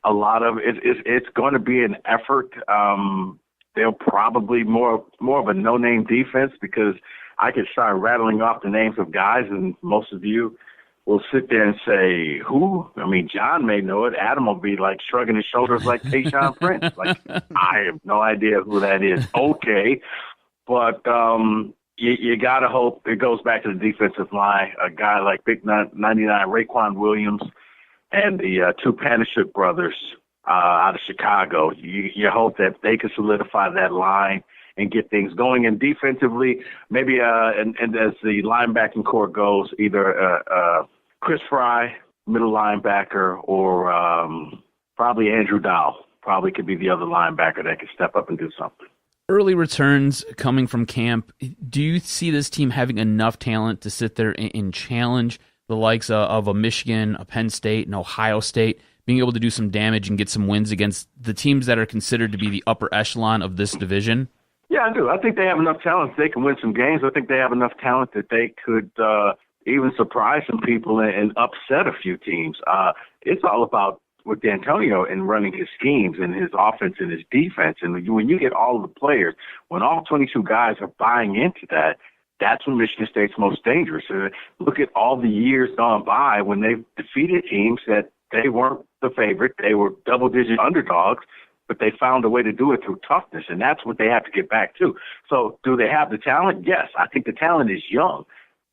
H: a lot of it's going to be an effort. They'll probably more of a no-name defense, because I could start rattling off the names of guys, and most of you will sit there and say, who? I mean, John may know it. Adam will be like shrugging his shoulders like Tayshaun Prince. Like, I have no idea who that is. Okay. But you got to hope it goes back to the defensive line. A guy like Big 99 Raekwon Williams and the two Panishuk brothers out of Chicago. You hope that they can solidify that line and get things going. And defensively, maybe and as the linebacking core goes, either Chris Fry, middle linebacker, or probably Andrew Dowell probably could be the other linebacker that could step up and do something.
A: Early returns coming from camp, do you see this team having enough talent to sit there and challenge the likes of a Michigan, a Penn State, and Ohio State, being able to do some damage and get some wins against the teams that are considered to be the upper echelon of this division?
H: Yeah, I do. I think they have enough talent that they can win some games. I think they have enough talent that they could even surprise some people and upset a few teams. It's all about with D'Antonio and running his schemes and his offense and his defense. And when you get all of the players, when all 22 guys are buying into that, that's when Michigan State's most dangerous. Look at all the years gone by when they've defeated teams that they weren't the favorite. They were double-digit underdogs, but they found a way to do it through toughness, and that's what they have to get back to. So do they have the talent? Yes. I think the talent is young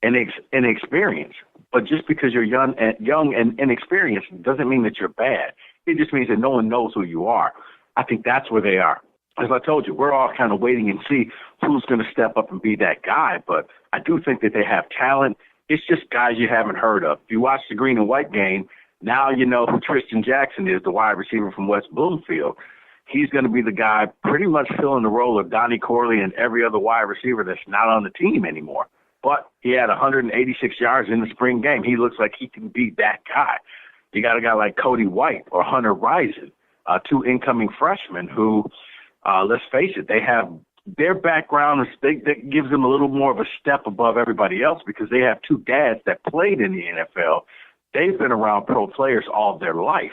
H: and inexperienced. But just because you're young and inexperienced doesn't mean that you're bad. It just means that no one knows who you are. I think that's where they are. As I told you, we're all kind of waiting and see who's going to step up and be that guy. But I do think that they have talent. It's just guys you haven't heard of. If you watch the green and white game, now you know who Tristan Jackson is, the wide receiver from West Bloomfield. He's going to be the guy pretty much filling the role of Donnie Corley and every other wide receiver that's not on the team anymore. But he had 186 yards in the spring game. He looks like he can be that guy. You got a guy like Cody White or Hunter Rison, two incoming freshmen who, let's face it, they have their background that gives them a little more of a step above everybody else because they have two dads that played in the NFL. They've been around pro players all their life.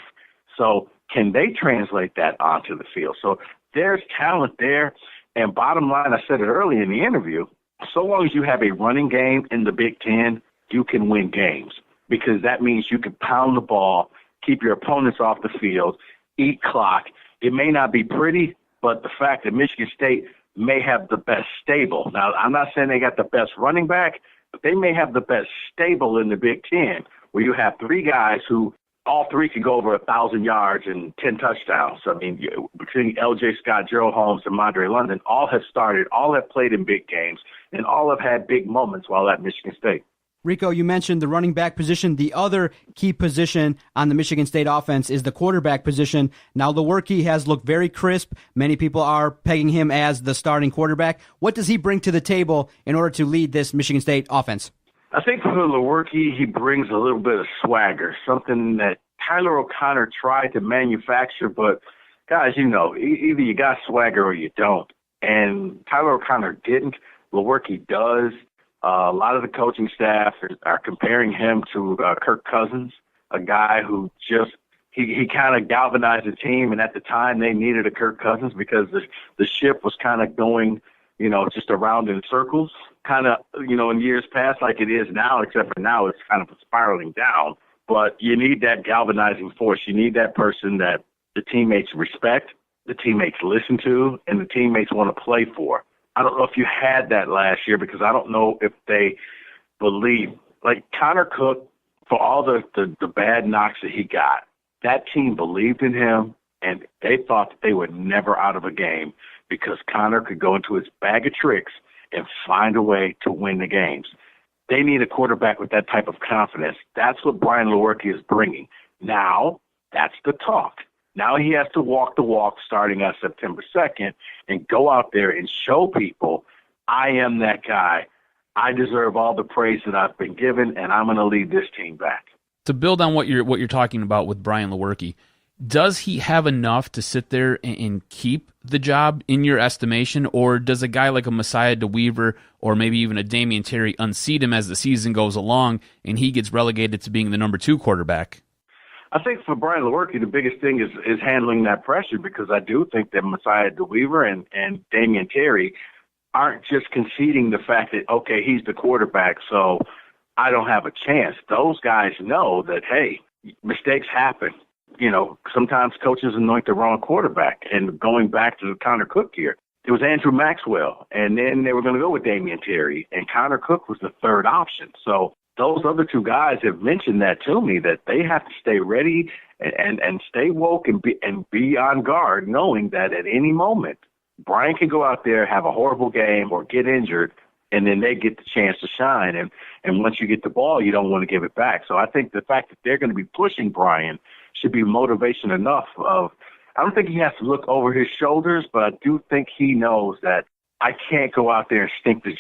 H: So can they translate that onto the field? So there's talent there. And bottom line, I said it early in the interview, so long as you have a running game in the Big Ten, you can win games because that means you can pound the ball, keep your opponents off the field, eat clock. It may not be pretty, but the fact that Michigan State may have the best stable. Now, I'm not saying they got the best running back, but they may have the best stable in the Big Ten where you have three guys who all three can go over 1,000 yards and 10 touchdowns. I mean, between L.J. Scott, Gerald Holmes, and Mondre London, all have started, all have played in big games, and all have had big moments while at Michigan State.
E: Rico, you mentioned the running back position. The other key position on the Michigan State offense is the quarterback position. Now, Lewerke has looked very crisp. Many people are pegging him as the starting quarterback. What does he bring to the table in order to lead this Michigan State offense?
H: I think for Lewerke, he brings a little bit of swagger, something that Tyler O'Connor tried to manufacture, but guys, you know, either you got swagger or you don't. And Tyler O'Connor didn't. Lewerke does. A lot of the coaching staff are comparing him to Kirk Cousins, a guy who just he kind of galvanized the team, and at the time they needed a Kirk Cousins because the ship was kind of going, you know, just around in circles, kind of, you know, in years past like it is now, except for now it's kind of spiraling down. But you need that galvanizing force. You need that person that the teammates respect, the teammates listen to, and the teammates want to play for. I don't know if you had that last year because I don't know if they believe. Like Connor Cook, for all the bad knocks that he got, that team believed in him, and they thought that they were never out of a game because Connor could go into his bag of tricks and find a way to win the games. They need a quarterback with that type of confidence. That's what Brian Lewerke is bringing. Now, that's the talk. Now he has to walk the walk starting on September 2nd and go out there and show people, I am that guy. I deserve all the praise that I've been given, and I'm going to lead this team back.
A: To build on what you're talking about with Brian Lewerke, does he have enough to sit there and keep the job in your estimation, or does a guy like a Messiah DeWeaver or maybe even a Damian Terry unseat him as the season goes along and he gets relegated to being the number 2 quarterback?
H: I think for Brian Lewerke, the biggest thing is handling that pressure because I do think that Messiah DeWeaver and Damian Terry aren't just conceding the fact that, okay, he's the quarterback, so I don't have a chance. Those guys know that, hey, mistakes happen. You know, sometimes coaches anoint the wrong quarterback. And going back to the Connor Cook here, it was Andrew Maxwell, and then they were going to go with Damian Terry, and Connor Cook was the third option. So those other two guys have mentioned that to me, that they have to stay ready and stay woke and be on guard, knowing that at any moment Brian can go out there, have a horrible game or get injured, and then they get the chance to shine. And once you get the ball, you don't want to give it back. So I think the fact that they're going to be pushing Brian should be motivation enough of, I don't think he has to look over his shoulders, but I do think he knows that I can't go out there and stink the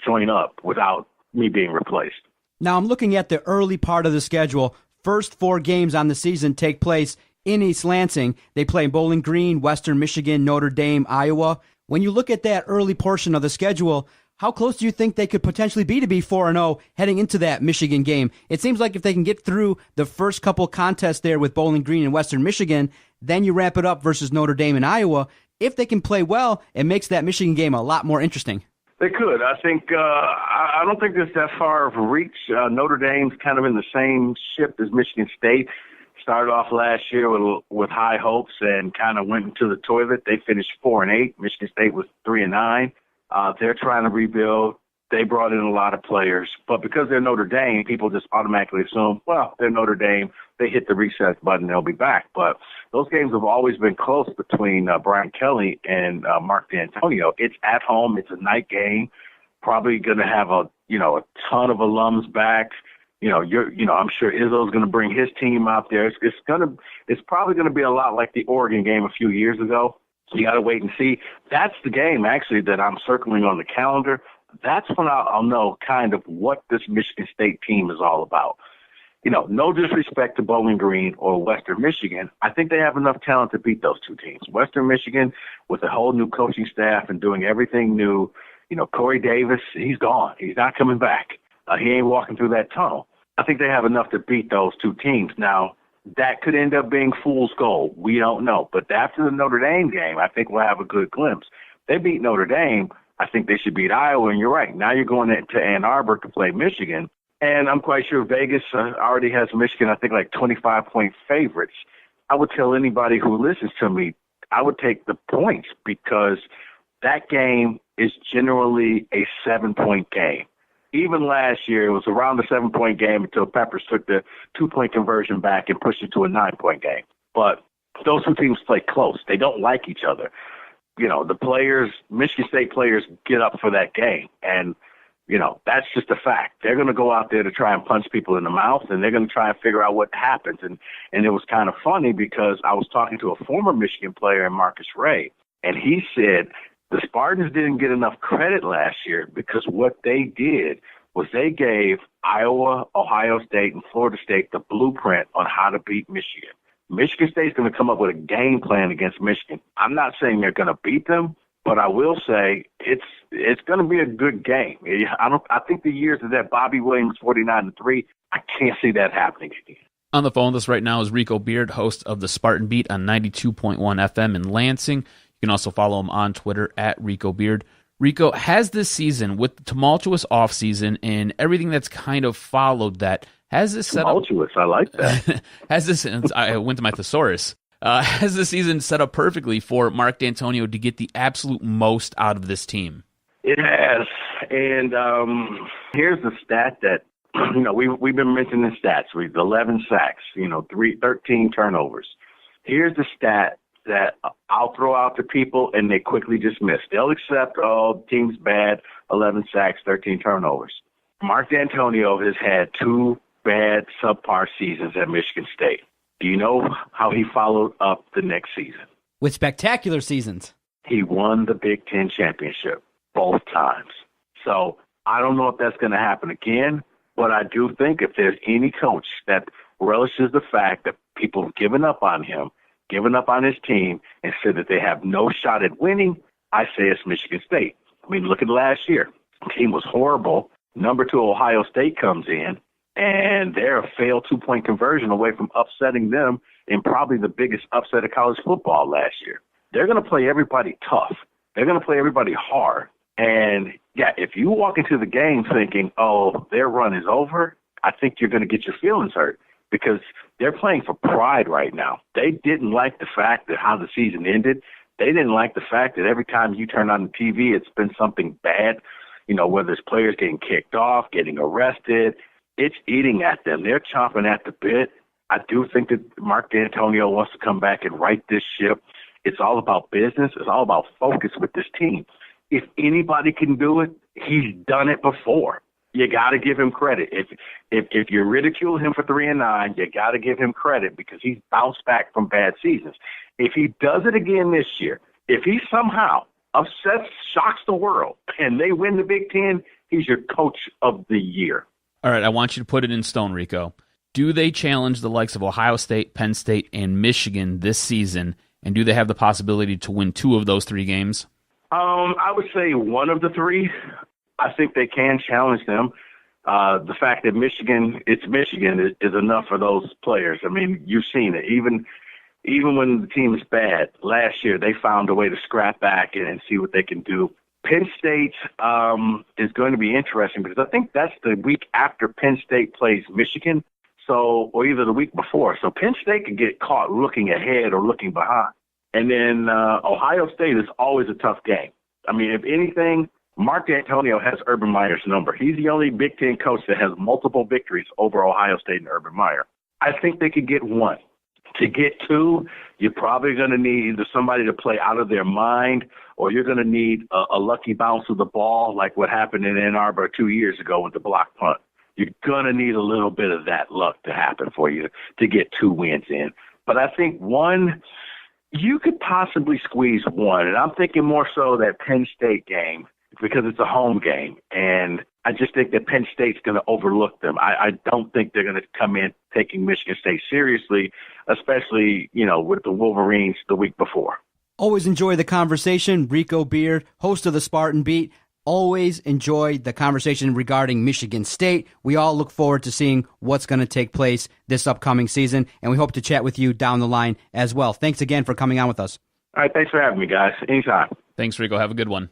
H: joint up without me being replaced.
E: Now I'm looking at the early part of the schedule. First 4 games on the season take place in East Lansing. They play Bowling Green, Western Michigan, Notre Dame, Iowa. When you look at that early portion of the schedule, how close do you think they could potentially be to be 4-0 heading into that Michigan game? It seems like if they can get through the first couple contests there with Bowling Green and Western Michigan, then you wrap it up versus Notre Dame and Iowa. If they can play well, it makes that Michigan game a lot more interesting.
H: They could. I think I don't think there's that far of a reach. Notre Dame's kind of in the same ship as Michigan State. Started off last year with high hopes and kind of went into the toilet. They finished 4-8. Michigan State was 3-9. They're trying to rebuild. They brought in a lot of players, but because they're Notre Dame, people just automatically assume, well, they're Notre Dame. They hit the reset button, they'll be back. But those games have always been close between Brian Kelly and Mark D'Antonio. It's at home. It's a night game. Probably going to have a ton of alums back. I'm sure Izzo's going to bring his team out there. It's probably going to be a lot like the Oregon game a few years ago. You got to wait and see. That's the game actually that I'm circling on the calendar. That's when I'll know kind of what this Michigan State team is all about. No disrespect to Bowling Green or Western Michigan. I think they have enough talent to beat those two teams. Western Michigan, with a whole new coaching staff and doing everything new, Corey Davis, he's gone. He's not coming back. He ain't walking through that tunnel. I think they have enough to beat those two teams. Now, that could end up being fool's gold. We don't know. But after the Notre Dame game, I think we'll have a good glimpse. They beat Notre Dame. I think they should beat Iowa, and you're right. Now you're going to Ann Arbor to play Michigan, and I'm quite sure Vegas already has Michigan, I think, like 25-point favorites. I would tell anybody who listens to me, I would take the points because that game is generally a 7-point game. Even last year, it was around the 7-point game until Peppers took the 2-point conversion back and pushed it to a 9-point game. But those two teams play close. They don't like each other. The players, Michigan State players, get up for that game. And, that's just a fact. They're going to go out there to try and punch people in the mouth, and they're going to try and figure out what happens. And it was kind of funny because I was talking to a former Michigan player, Marcus Ray, and he said the Spartans didn't get enough credit last year because what they did was they gave Iowa, Ohio State, and Florida State the blueprint on how to beat Michigan. Michigan State's going to come up with a game plan against Michigan. I'm not saying they're going to beat them, but I will say it's going to be a good game. I think the years of that Bobby Williams 49-3, I can't see that happening again.
A: On the phone with us right now is Rico Beard, host of the Spartan Beat on 92.1 FM in Lansing. You can also follow him on Twitter at Rico Beard. Rico, has this season, with the tumultuous offseason and everything that's kind of followed that, has this set up...
H: Tumultuous, I like that.
A: I went to my thesaurus. Has the season set up perfectly for Mark D'Antonio to get the absolute most out of this team?
H: It has. And here's the stat that, we've been mentioning stats. 11 sacks, 13 turnovers. Here's the stat that I'll throw out to people, and they quickly dismiss. They'll accept, the team's bad, 11 sacks, 13 turnovers. Mark D'Antonio has had 2 bad subpar seasons at Michigan State. Do you know how he followed up the next season?
E: With spectacular seasons.
H: He won the Big Ten championship both times. So I don't know if that's going to happen again, but I do think if there's any coach that relishes the fact that people have given up on him, given up on his team, and said that they have no shot at winning, I say it's Michigan State. I mean, look at last year. The team was horrible. Number 2, Ohio State comes in, and they're a failed 2-point conversion away from upsetting them in probably the biggest upset of college football last year. They're going to play everybody tough. They're going to play everybody hard. And, if you walk into the game thinking, their run is over, I think you're going to get your feelings hurt because they're playing for pride right now. They didn't like the fact that how the season ended. They didn't like the fact that every time you turn on the TV, it's been something bad, whether it's players getting kicked off, getting arrested. It's eating at them. They're chomping at the bit. I do think that Mark D'Antonio wants to come back and right this ship It's all about business. It's all about focus with this team. If anybody can do it, he's done it before. You got to give him credit. If you ridicule him for 3-9, you got to give him credit because he's bounced back from bad seasons. If he does it again this year, if he somehow upsets, shocks the world, and they win the Big Ten, he's your coach of the year.
A: All right, I want you to put it in stone, Rico. Do they challenge the likes of Ohio State, Penn State, and Michigan this season, and do they have the possibility to win 2 of those 3 games?
H: I would say one of the 3. I think they can challenge them. The fact that it's Michigan is enough for those players. I mean, you've seen it. Even when the team is bad, last year they found a way to scrap back and see what they can do. Penn State is going to be interesting because I think that's the week after Penn State plays Michigan, or either the week before. So Penn State could get caught looking ahead or looking behind. And then Ohio State is always a tough game. I mean, if anything, Mark D'Antonio has Urban Meyer's number. He's the only Big Ten coach that has multiple victories over Ohio State and Urban Meyer. I think they could get 1. To get 2, you're probably going to need either somebody to play out of their mind or you're going to need a lucky bounce of the ball like what happened in Ann Arbor 2 years ago with the block punt. You're going to need a little bit of that luck to happen for you to get 2 wins in. But I think 1, you could possibly squeeze 1. And I'm thinking more so that Penn State game because it's a home game. And I just think that Penn State's going to overlook them. I don't think they're going to come in taking Michigan State seriously, especially, with the Wolverines the week before.
E: Always enjoy the conversation. Rico Beard, host of the Spartan Beat. Always enjoy the conversation regarding Michigan State. We all look forward to seeing what's going to take place this upcoming season, and we hope to chat with you down the line as well. Thanks again for coming on with us.
H: All right, thanks for having me, guys. Anytime.
A: Thanks, Rico. Have a good one.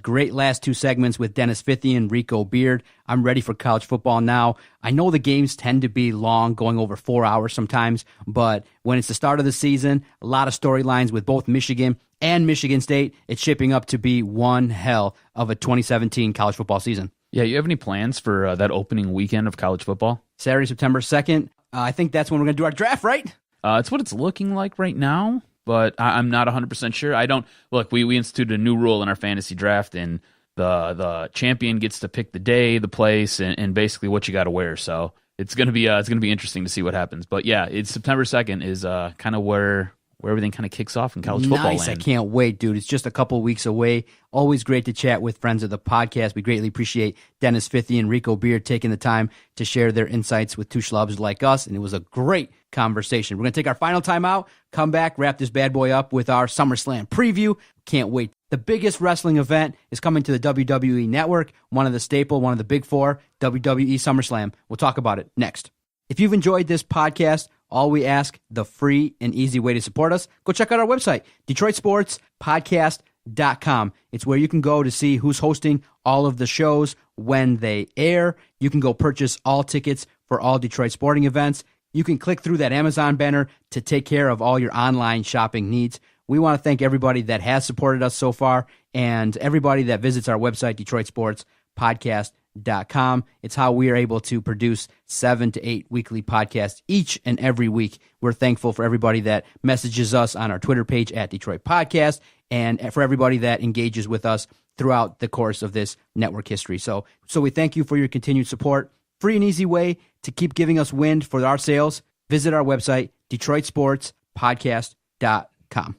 E: Great last 2 segments with Dennis Fithian, Rico Beard. I'm ready for college football now. I know the games tend to be long, going over 4 hours sometimes, but when it's the start of the season, a lot of storylines with both Michigan and Michigan State. It's shaping up to be one hell of a 2017 college football season.
A: Yeah, you have any plans for that opening weekend of college football?
E: Saturday, September 2nd. I think that's when we're going to do our draft, right?
A: It's what it's looking like right now. But I'm not 100% sure. I don't look. We instituted a new rule in our fantasy draft, and the champion gets to pick the day, the place, and basically what you got to wear. So it's gonna be interesting to see what happens. But yeah, it's September 2nd is kind of where everything kind of kicks off in college football
E: Nice,
A: land.
E: I can't wait, dude. It's just a couple weeks away. Always great to chat with friends of the podcast. We greatly appreciate Dennis Fithian and Rico Beard taking the time to share their insights with 2 schlubs like us, and it was a great conversation. We're going to take our final time out, come back, wrap this bad boy up with our SummerSlam preview. Can't wait. The biggest wrestling event is coming to the WWE Network, one of the big 4, WWE SummerSlam. We'll talk about it next. If you've enjoyed this podcast, all we ask, the free and easy way to support us, go check out our website, DetroitSportsPodcast.com. It's where you can go to see who's hosting all of the shows when they air. You can go purchase all tickets for all Detroit sporting events. You can click through that Amazon banner to take care of all your online shopping needs. We want to thank everybody that has supported us so far and everybody that visits our website, DetroitSportsPodcast.com. It's how we are able to produce 7 to 8 weekly podcasts each and every week. We're thankful for everybody that messages us on our Twitter page at Detroit Podcast and for everybody that engages with us throughout the course of this network history. So we thank you for your continued support. Free and easy way to keep giving us wind for our sales. Visit our website, DetroitSportsPodcast.com.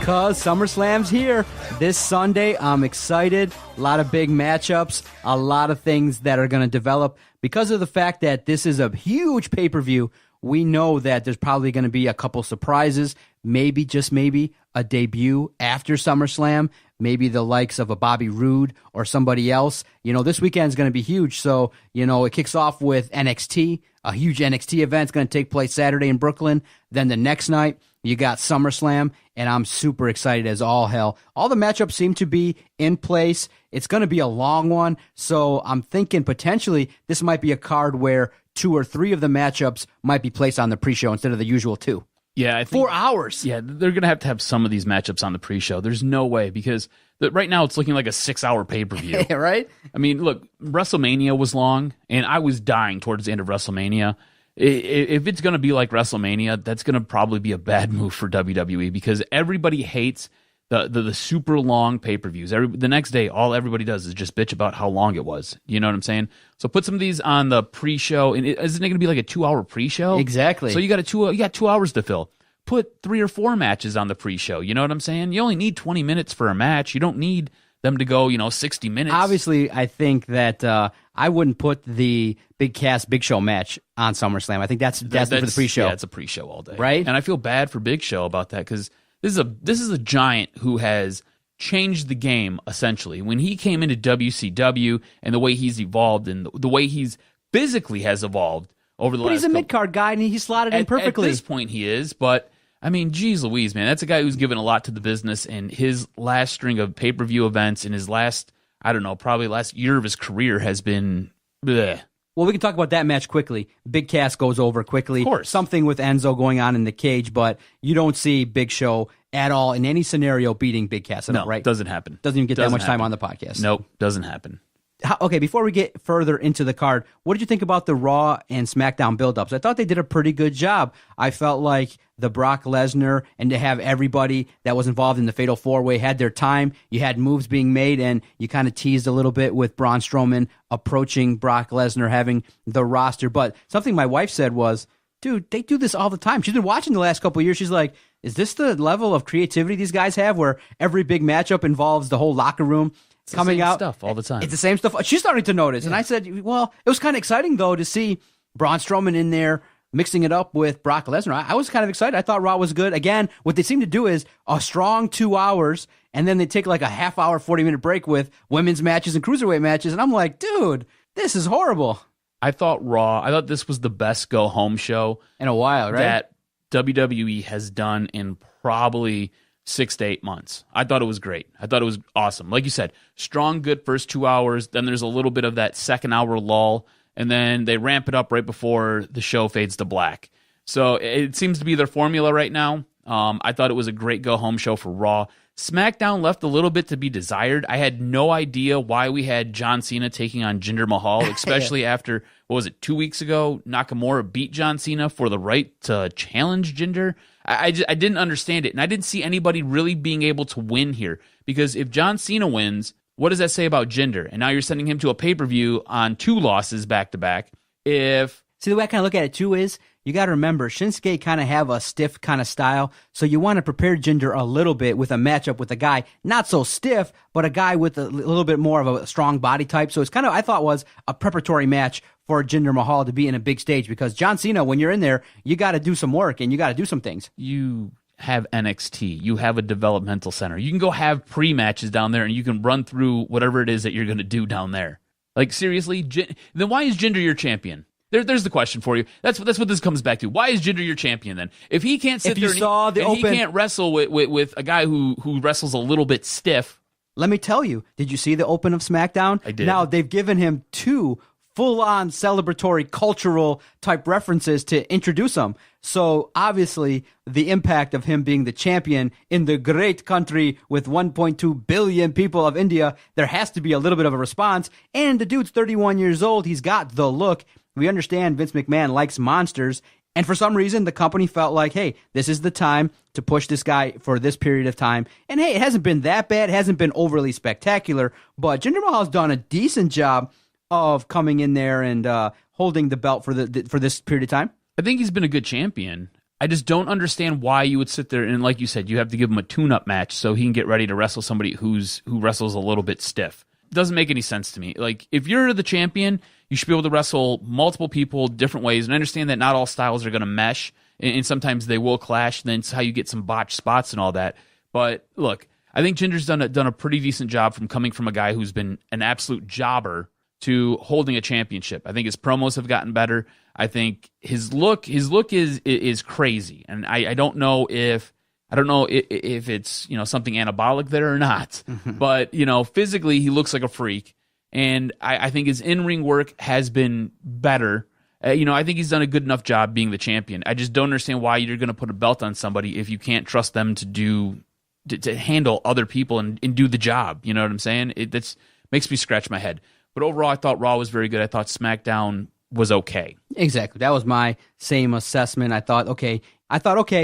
E: Because SummerSlam's here this Sunday. I'm excited. A lot of big matchups, a lot of things that are going to develop. Because of the fact that this is a huge pay-per-view, we know that there's probably going to be a couple surprises, maybe, just maybe, a debut after SummerSlam, maybe the likes of a Bobby Roode or somebody else. This weekend's going to be huge. So, it kicks off with NXT. A huge NXT event's going to take place Saturday in Brooklyn. Then the next night, You got SummerSlam, and I'm super excited as all hell. All the matchups seem to be in place. It's going to be a long one, so I'm thinking potentially this might be a card where 2 or 3 of the matchups might be placed on the pre-show instead of the usual 2.
A: Yeah, I think,
E: 4 hours.
A: Yeah, they're going to have some of these matchups on the pre-show. There's no way, because right now it's looking like a 6-hour pay-per-view.
E: Right?
A: I mean, look, WrestleMania was long, and I was dying towards the end of WrestleMania. If it's going to be like WrestleMania, that's going to probably be a bad move for WWE, because everybody hates the super long pay-per-views. The next day, all everybody does is just bitch about how long it was. You know what I'm saying? So put some of these on the pre-show, and isn't it going to be like a 2-hour pre-show?
E: Exactly.
A: So you got 2 hours to fill. Put 3 or 4 matches on the pre-show. You know what I'm saying? You only need 20 minutes for a match. You don't need them to go, 60 minutes.
E: Obviously, I think that I wouldn't put the Big Show match on SummerSlam. I think that's for the pre-show.
A: Yeah, it's a pre-show all day,
E: right?
A: And I feel bad for Big Show about that, because this is a giant who has changed the game essentially. When he came into WCW and the way he's evolved and the way he's physically has evolved over the last. But
E: he's a mid-card guy and he slotted in perfectly.
A: At this point, he is, but. I mean, geez Louise, man, that's a guy who's given a lot to the business, and his last string of pay-per-view events and his last, probably last year of his career has been bleh.
E: Well, we can talk about that match quickly. Big Cass goes over quickly.
A: Of course.
E: Something with Enzo going on in the cage, but you don't see Big Show at all in any scenario beating Big Cass at all, right?
A: Doesn't happen.
E: Doesn't even get that much time on the podcast.
A: Nope, doesn't happen.
E: Okay, before we get further into the card, what did you think about the Raw and SmackDown build-ups? I thought they did a pretty good job. I felt like the Brock Lesnar, and to have everybody that was involved in the Fatal 4-Way had their time. You had moves being made, and you kind of teased a little bit with Braun Strowman approaching Brock Lesnar, having the roster. But something my wife said was, dude, they do this all the time. She's been watching the last couple of years. She's like, is this the level of creativity these guys have where every big matchup involves the whole locker room coming out?
A: Stuff all the time.
E: It's the same stuff. She's starting to notice. Yeah. And I said, well, it was kind of exciting, though, to see Braun Strowman in there mixing it up with Brock Lesnar. I was kind of excited. I thought Raw was good. Again, what they seem to do is a strong 2 hours, and then they take like a half-hour, 40-minute break with women's matches and cruiserweight matches. And I'm like, dude, this is horrible.
A: I thought this was the best go-home show
E: in a while, right?
A: That WWE has done in probably 6 to 8 months. I thought it was great. I thought it was awesome. Like you said, strong, good first 2 hours. Then there's a little bit of that second hour lull, and then they ramp it up right before the show fades to black. So it seems to be their formula right now. I thought it was a great go-home show for Raw. SmackDown left a little bit to be desired. I had no idea why we had John Cena taking on Jinder Mahal, especially after, 2 weeks ago, Nakamura beat John Cena for the right to challenge Jinder. I didn't understand it, and I didn't see anybody really being able to win here, because if John Cena wins, what does that say about Jinder? And now you're sending him to a pay-per-view on 2 losses back-to-back.
E: See, the way I kind of look at it, too, is you got to remember, Shinsuke kind of have a stiff kind of style, so you want to prepare Jinder a little bit with a matchup with a guy not so stiff, but a guy with a little bit more of a strong body type. So it's kind of, I thought, was a preparatory match for Jinder Mahal to be in a big stage, because John Cena, when you're in there, you got to do some work and you got to do some things.
A: You have NXT. You have a developmental center. You can go have pre-matches down there, and you can run through whatever it is that you're going to do down there. Like, seriously? Then why is Jinder your champion? There's the question for you. That's what this comes back to. Why is Jinder your champion then? If he can't sit there and he can't wrestle with a guy who wrestles a little bit stiff.
E: Let me tell you, did you see the open of SmackDown?
A: I did.
E: Now, they've given him 2 full-on celebratory cultural type references to introduce him. So obviously the impact of him being the champion in the great country with 1.2 billion people of India, there has to be a little bit of a response. And the dude's 31 years old. He's got the look. We understand Vince McMahon likes monsters. And for some reason, the company felt like, hey, this is the time to push this guy for this period of time. And hey, it hasn't been that bad. It hasn't been overly spectacular. But Jinder Mahal's done a decent job of coming in there and holding the belt for this period of time.
A: I think he's been a good champion. I just don't understand why you would sit there and, like you said, you have to give him a tune-up match so he can get ready to wrestle somebody who wrestles a little bit stiff. It doesn't make any sense to me. Like, if you're the champion, you should be able to wrestle multiple people different ways. And I understand that not all styles are going to mesh, and sometimes they will clash. And then it's how you get some botched spots and all that. But look, I think Jinder's done a pretty decent job from coming from a guy who's been an absolute jobber to holding a championship. I think his promos have gotten better. I think his look is crazy, and I don't know if it's something anabolic there or not, but physically he looks like a freak, and I think his in-ring work has been better. I think he's done a good enough job being the champion. I just don't understand why you're going to put a belt on somebody if you can't trust them to handle other people and do the job. You know what I'm saying? That makes me scratch my head. But overall, I thought Raw was very good. I thought SmackDown was okay.
E: Exactly. That was my same assessment. I thought, okay,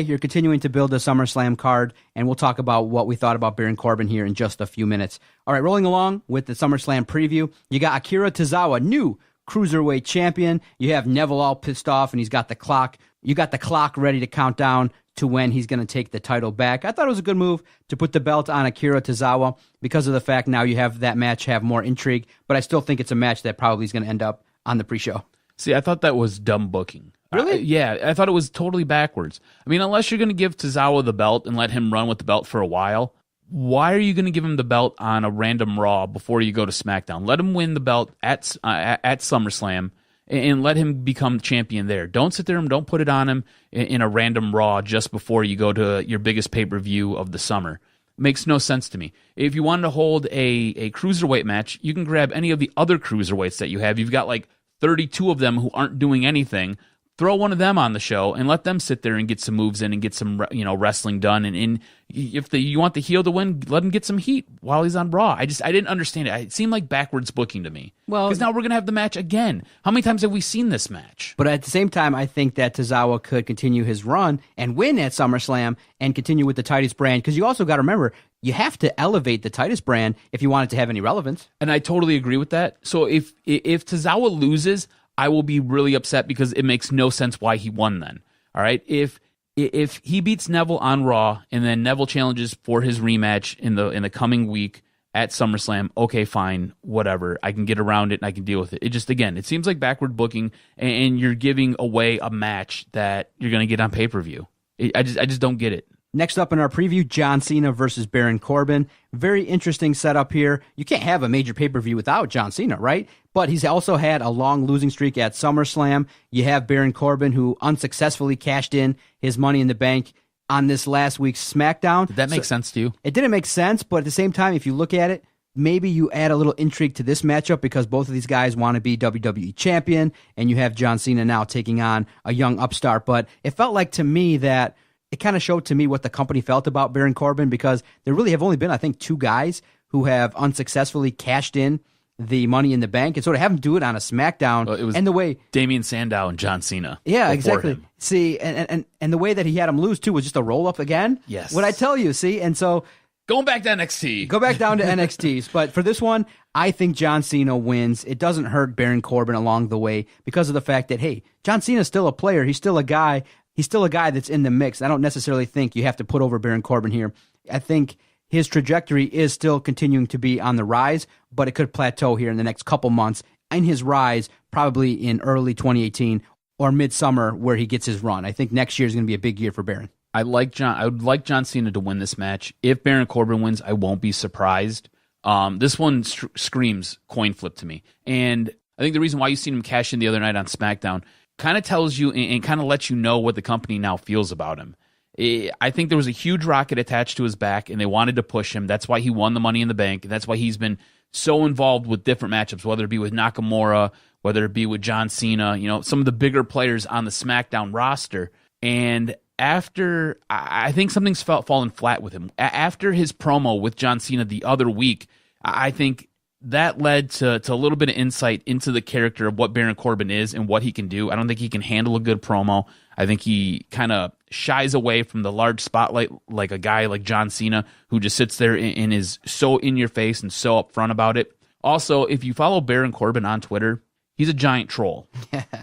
E: you're continuing to build a SummerSlam card, and we'll talk about what we thought about Baron Corbin here in just a few minutes. All right, rolling along with the SummerSlam preview, you got Akira Tozawa, new Cruiserweight champion. You have Neville all pissed off, and he's got the clock. You got the clock ready to count down to when he's going to take the title back. I thought it was a good move to put the belt on Akira Tozawa because of the fact now you have that match have more intrigue, but I still think it's a match that probably is going to end up on the pre-show.
A: See, I thought that was dumb booking.
E: Really?
A: Yeah, I thought it was totally backwards. I mean, unless you're going to give Tozawa the belt and let him run with the belt for a while, why are you going to give him the belt on a random Raw before you go to SmackDown? Let him win the belt at SummerSlam and let him become champion there. Don't sit there and don't put it on him in a random Raw just before you go to your biggest pay-per-view of the summer. Makes no sense to me. If you wanted to hold a cruiserweight match, you can grab any of the other cruiserweights that you have. You've got like 32 of them who aren't doing anything. Throw one of them on the show and let them sit there and get some moves in and get some wrestling done. And if you want the heel to win, let him get some heat while he's on Raw. I didn't understand it. It seemed like backwards booking to me. Well, because now we're gonna have the match again. How many times have we seen this match?
E: But at the same time, I think that Tozawa could continue his run and win at SummerSlam and continue with the Titus brand. Because you also got to remember, you have to elevate the Titus brand if you want it to have any relevance.
A: And I totally agree with that. So if Tozawa loses, I will be really upset because it makes no sense why he won then. All right? If he beats Neville on Raw and then Neville challenges for his rematch in the coming week at SummerSlam, okay, fine, whatever. I can get around it and I can deal with it. It just, again, it seems like backward booking and you're giving away a match that you're going to get on pay-per-view. I just don't get it.
E: Next up in our preview, John Cena versus Baron Corbin. Very interesting setup here. You can't have a major pay-per-view without John Cena, right? But he's also had a long losing streak at SummerSlam. You have Baron Corbin, who unsuccessfully cashed in his Money in the Bank on this last week's SmackDown.
A: Did that make sense to you?
E: It didn't make sense, but at the same time, if you look at it, maybe you add a little intrigue to this matchup because both of these guys want to be WWE champion, and you have John Cena now taking on a young upstart. But it felt like to me that it kind of showed to me what the company felt about Baron Corbin because there really have only been, I think, 2 guys who have unsuccessfully cashed in the Money in the Bank and sort of have him do it on a SmackDown.
A: Well, it was
E: and the way
A: Damian Sandow and John Cena.
E: Yeah, exactly.
A: Him.
E: See, and the way that he had him lose too was just a roll up again.
A: Yes.
E: What I tell you, see, and so
A: going back to NXT.
E: Go back down to NXT. But for this one, I think John Cena wins. It doesn't hurt Baron Corbin along the way because of the fact that, hey, John Cena's still a player. He's still a guy. He's still a guy that's in the mix. I don't necessarily think you have to put over Baron Corbin here. I think his trajectory is still continuing to be on the rise, but it could plateau here in the next couple months. In his rise, probably in early 2018 or midsummer where he gets his run. I think next year is going to be a big year for Baron.
A: I would like John Cena to win this match. If Baron Corbin wins, I won't be surprised. This one screams coin flip to me. And I think the reason why you seen him cash in the other night on SmackDown kind of tells you and kind of lets you know what the company now feels about him. I think there was a huge rocket attached to his back, and they wanted to push him. That's why he won the Money in the Bank, and that's why he's been so involved with different matchups, whether it be with Nakamura, whether it be with John Cena, some of the bigger players on the SmackDown roster. And after, I think something's fallen flat with him. After his promo with John Cena the other week, I think that led to a little bit of insight into the character of what Baron Corbin is and what he can do. I don't think he can handle a good promo. I think he kind of shies away from the large spotlight like a guy like John Cena who just sits there and is so in your face and so upfront about it. Also, if you follow Baron Corbin on Twitter, he's a giant troll.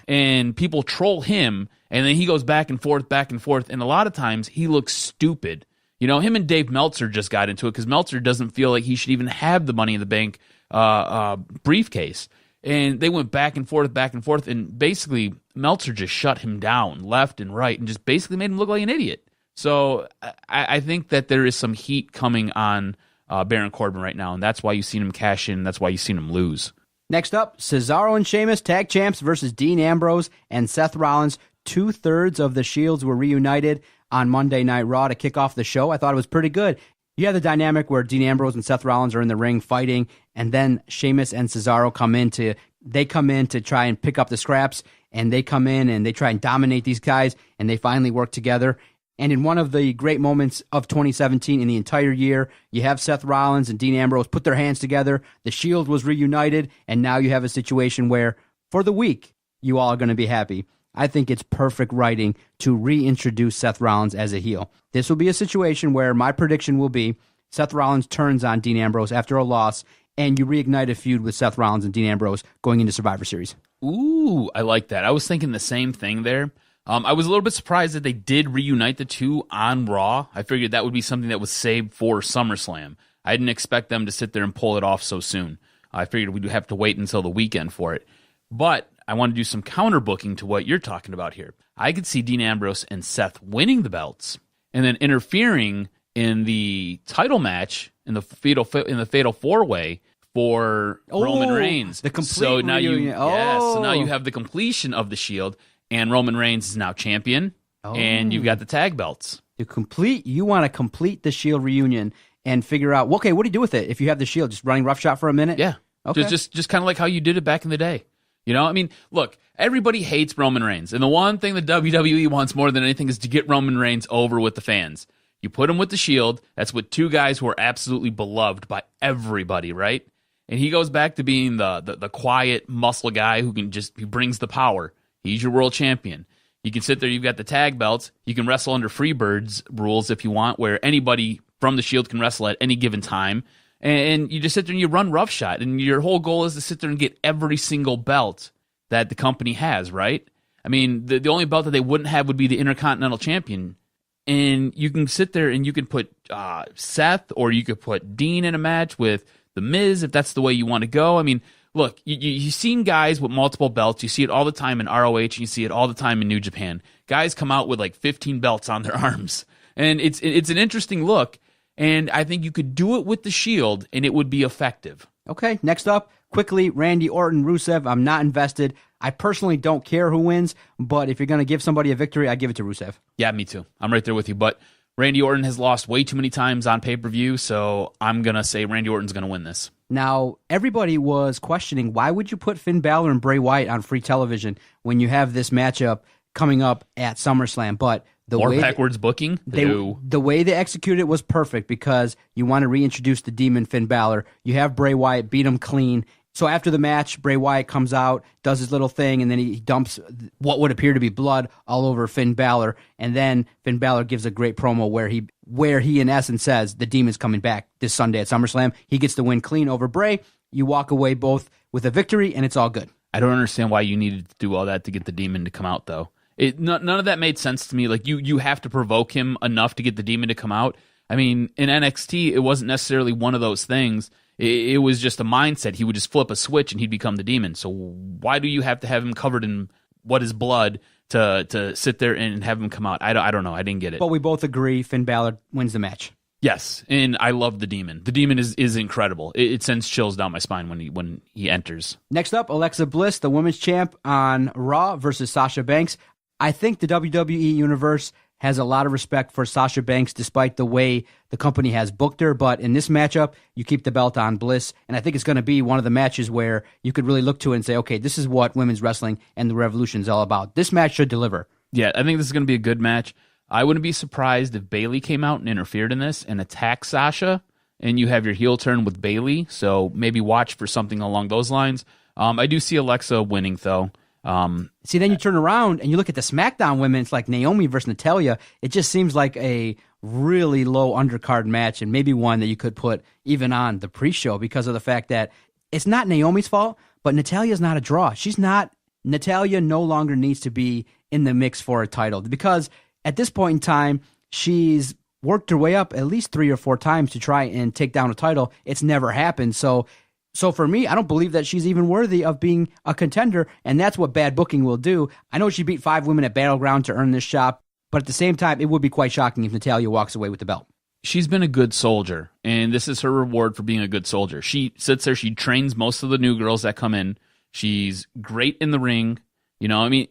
A: And people troll him, and then he goes back and forth, and a lot of times he looks stupid. Him and Dave Meltzer just got into it because Meltzer doesn't feel like he should even have the Money in the Bank briefcase. And they went back and forth, and basically Meltzer just shut him down left and right and just basically made him look like an idiot. So I think that there is some heat coming on Baron Corbin right now, and that's why you've seen him cash in, that's why you've seen him lose.
E: Next up, Cesaro and Sheamus, tag champs versus Dean Ambrose and Seth Rollins. 2/3 of the Shields were reunited on Monday Night Raw to kick off the show. I thought it was pretty good. You have the dynamic where Dean Ambrose and Seth Rollins are in the ring fighting, and then Sheamus and Cesaro come in to try and pick up the scraps, and they come in and they try and dominate these guys, and they finally work together. And in one of the great moments of 2017 in the entire year, you have Seth Rollins and Dean Ambrose put their hands together. The Shield was reunited, and now you have a situation where, for the week, you all are going to be happy. I think it's perfect writing to reintroduce Seth Rollins as a heel. This will be a situation where my prediction will be Seth Rollins turns on Dean Ambrose after a loss, and you reignite a feud with Seth Rollins and Dean Ambrose going into Survivor Series.
A: Ooh, I like that. I was thinking the same thing there. I was a little bit surprised that they did reunite the two on Raw. I figured that would be something that was saved for SummerSlam. I didn't expect them to sit there and pull it off so soon. I figured we'd have to wait until the weekend for it. But I want to do some counter booking to what you're talking about here. I could see Dean Ambrose and Seth winning the belts and then interfering in the title match in the fatal 4-way for Roman Reigns.
E: The complete reunion.
A: So now you have the completion of the Shield, and Roman Reigns is now champion, and you've got the tag belts.
E: You want to complete the Shield reunion and figure out, okay, what do you do with it if you have the Shield? Just running roughshod for a minute?
A: Yeah.
E: Okay.
A: Just kind of like how you did it back in the day. You know, I mean, look, everybody hates Roman Reigns, and the one thing the WWE wants more than anything is to get Roman Reigns over with the fans. You put him with the Shield, that's with two guys who are absolutely beloved by everybody, right? And he goes back to being the quiet muscle guy who brings the power. He's your world champion. You can sit there, you've got the tag belts, you can wrestle under Freebirds rules if you want, where anybody from the Shield can wrestle at any given time. And you just sit there and you run roughshod, and your whole goal is to sit there and get every single belt that the company has, right? I mean, the only belt that they wouldn't have would be the Intercontinental Champion. And you can sit there and you can put Seth, or you could put Dean in a match with The Miz, if that's the way you want to go. I mean, look, you've seen guys with multiple belts. You see it all the time in ROH, and you see it all the time in New Japan. Guys come out with like 15 belts on their arms. And it's an interesting look. And I think you could do it with the Shield, and it would be effective.
E: Okay, next up, quickly, Randy Orton, Rusev. I'm not invested. I personally don't care who wins, but if you're going to give somebody a victory, I give it to Rusev.
A: Yeah, me too. I'm right there with you. But Randy Orton has lost way too many times on pay-per-view, so I'm going to say Randy Orton's going to win this.
E: Now, everybody was questioning, why would you put Finn Balor and Bray Wyatt on free television when you have this matchup coming up at SummerSlam? But
A: backwards booking?
E: The way they executed it was perfect, because you want to reintroduce the demon Finn Balor. You have Bray Wyatt beat him clean. So after the match, Bray Wyatt comes out, does his little thing, and then he dumps what would appear to be blood all over Finn Balor. And then Finn Balor gives a great promo where he in essence says the demon's coming back this Sunday at SummerSlam. He gets the win clean over Bray. You walk away both with a victory, and it's all good.
A: I don't understand why you needed to do all that to get the demon to come out, though. None of that made sense to me. Like, you have to provoke him enough to get the demon to come out. I mean, in NXT, it wasn't necessarily one of those things. It was just a mindset. He would just flip a switch and he'd become the demon. So why do you have to have him covered in what is blood to sit there and have him come out? I don't know. I didn't get it.
E: But we both agree Finn Balor wins the match.
A: Yes, and I love the demon. The demon is incredible. It sends chills down my spine when he enters.
E: Next up, Alexa Bliss, the women's champ on Raw versus Sasha Banks. I think the WWE Universe has a lot of respect for Sasha Banks despite the way the company has booked her. But in this matchup, you keep the belt on Bliss. And I think it's going to be one of the matches where you could really look to it and say, okay, this is what women's wrestling and the Revolution is all about. This match should deliver.
A: Yeah, I think this is going to be a good match. I wouldn't be surprised if Bayley came out and interfered in this and attacked Sasha, and you have your heel turn with Bayley. So maybe watch for something along those lines. I do see Alexa winning, though.
E: See, then you turn around and you look at the SmackDown women. It's like Naomi versus Natalya. It just seems like a really low undercard match, and maybe one that you could put even on the pre-show because of the fact that it's not Naomi's fault, but Natalya's not a draw. Natalya no longer needs to be in the mix for a title, because at this point in time, she's worked her way up at least 3 or 4 times to try and take down a title. It's never happened. So for me, I don't believe that she's even worthy of being a contender, and that's what bad booking will do. I know she beat 5 women at Battleground to earn this shot, but at the same time, it would be quite shocking if Natalya walks away with the belt.
A: she's been a good soldier, and this is her reward for being a good soldier. She sits there, she trains most of the new girls that come in. She's great in the ring.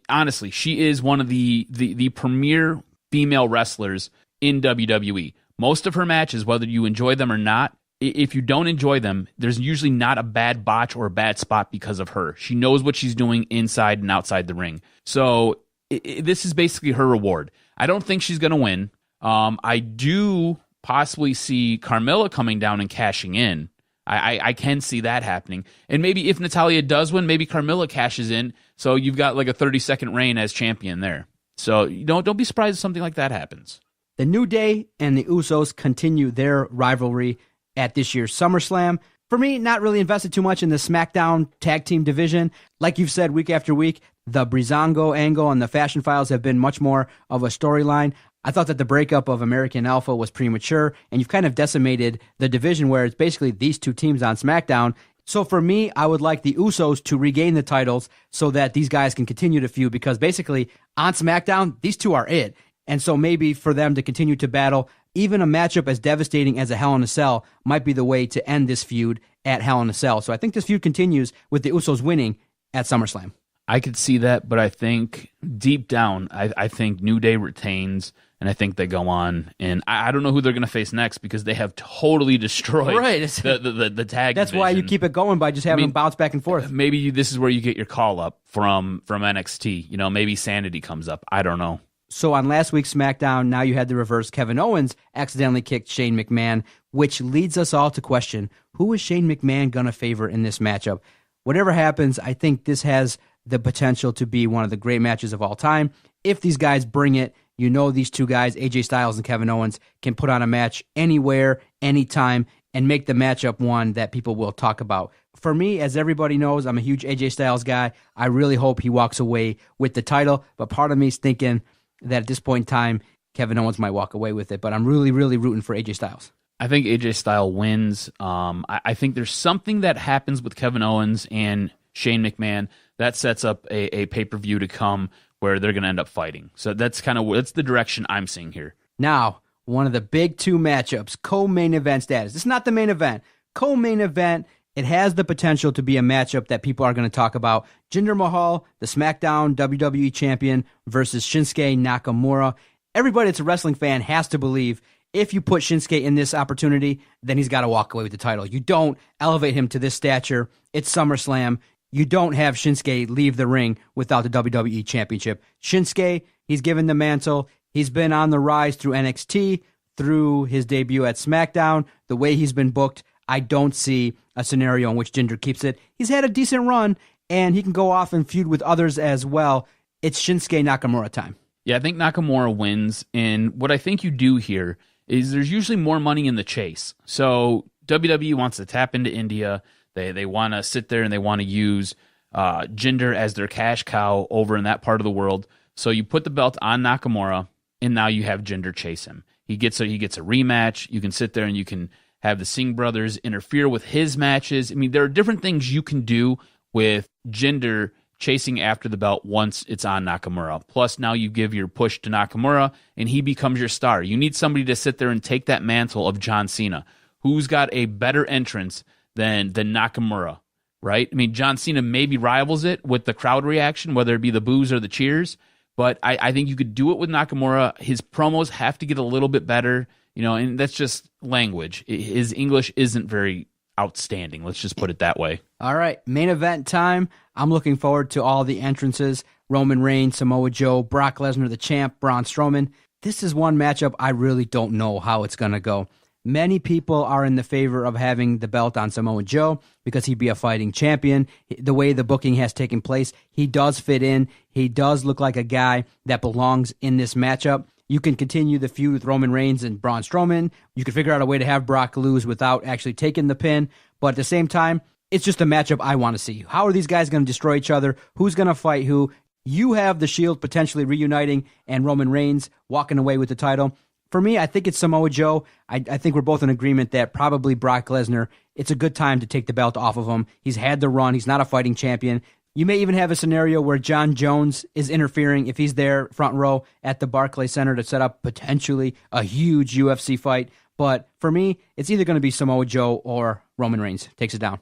A: Honestly, she is one of the premier female wrestlers in WWE. Most of her matches, whether you enjoy them or not, if you don't enjoy them, there's usually not a bad botch or a bad spot because of her. She knows what she's doing inside and outside the ring. So this is basically her reward. I don't think she's going to win. I do possibly see Carmella coming down and cashing in. I can see that happening. And maybe if Natalya does win, maybe Carmella cashes in. So you've got like a 30-second reign as champion there. So don't be surprised if something like that happens.
E: The New Day and the Usos continue their rivalry at this year's SummerSlam. For me, not really invested too much in the SmackDown tag team division. Like you've said week after week, the Breezango angle and the Fashion Files have been much more of a storyline. I thought that the breakup of American Alpha was premature, and you've kind of decimated the division where it's basically these two teams on SmackDown. So for me, I would like the Usos to regain the titles so that these guys can continue to feud, because basically on SmackDown, these two are it. And so maybe for them to continue to battle, even a matchup as devastating as a Hell in a Cell might be the way to end this feud at Hell in a Cell. So I think this feud continues with the Usos winning at SummerSlam.
A: I could see that, but I think deep down, I think New Day retains, and I think they go on. And I don't know who they're going to face next, because they have totally destroyed the tag
E: That's
A: division.
E: why you keep it going by just having them bounce back and forth.
A: Maybe this is where you get your call up from NXT. Maybe Sanity comes up. I don't know.
E: So on last week's SmackDown, now you had the reverse. Kevin Owens accidentally kicked Shane McMahon, which leads us all to question, who is Shane McMahon going to favor in this matchup? Whatever happens, I think this has the potential to be one of the great matches of all time. If these guys bring it, these two guys, AJ Styles and Kevin Owens, can put on a match anywhere, anytime, and make the matchup one that people will talk about. For me, as everybody knows, I'm a huge AJ Styles guy. I really hope he walks away with the title, but part of me is thinking that at this point in time, Kevin Owens might walk away with it, but I'm really, really rooting for AJ Styles.
A: I think AJ Styles wins. I think there's something that happens with Kevin Owens and Shane McMahon that sets up a pay-per-view to come where they're going to end up fighting. So that's the direction I'm seeing here.
E: Now, one of the big two matchups, co-main event status. This is not the main event. Co-main event, it has the potential to be a matchup that people are going to talk about. Jinder Mahal, the SmackDown WWE champion, versus Shinsuke Nakamura. Everybody that's a wrestling fan has to believe if you put Shinsuke in this opportunity, then he's got to walk away with the title. You don't elevate him to this stature. It's SummerSlam. You don't have Shinsuke leave the ring without the WWE Championship. Shinsuke, he's given the mantle. He's been on the rise through NXT, through his debut at SmackDown. The way he's been booked, I don't see a scenario in which Jinder keeps it. He's had a decent run, and he can go off and feud with others as well. It's Shinsuke Nakamura time.
A: Yeah, I think Nakamura wins, and what I think you do here is there's usually more money in the chase. So WWE wants to tap into India. They want to sit there and they want to use Jinder as their cash cow over in that part of the world. So you put the belt on Nakamura, and now you have Jinder chase him. He gets a rematch. You can sit there and you can have the Singh brothers interfere with his matches. I mean, there are different things you can do with Jinder chasing after the belt once it's on Nakamura. Plus, now you give your push to Nakamura, and he becomes your star. You need somebody to sit there and take that mantle of John Cena. Who's got a better entrance than Nakamura, right? I mean, John Cena maybe rivals it with the crowd reaction, whether it be the boos or the cheers, but I think you could do it with Nakamura. His promos have to get a little bit better, and that's just language. His English isn't very outstanding. Let's just put it that way.
E: All right, main event time. I'm looking forward to all the entrances. Roman Reigns, Samoa Joe, Brock Lesnar, the champ, Braun Strowman. This is one matchup I really don't know how it's going to go. Many people are in the favor of having the belt on Samoa Joe because he'd be a fighting champion. The way the booking has taken place, he does fit in. He does look like a guy that belongs in this matchup. You can continue the feud with Roman Reigns and Braun Strowman. You can figure out a way to have Brock lose without actually taking the pin. But at the same time, it's just a matchup I want to see. How are these guys going to destroy each other? Who's going to fight who? You have the Shield potentially reuniting and Roman Reigns walking away with the title. For me, I think it's Samoa Joe. I think we're both in agreement that probably Brock Lesnar, it's a good time to take the belt off of him. He's had the run. He's not a fighting champion. You may even have a scenario where John Jones is interfering if he's there front row at the Barclays Center to set up potentially a huge UFC fight. But for me, it's either going to be Samoa Joe or Roman Reigns takes it down.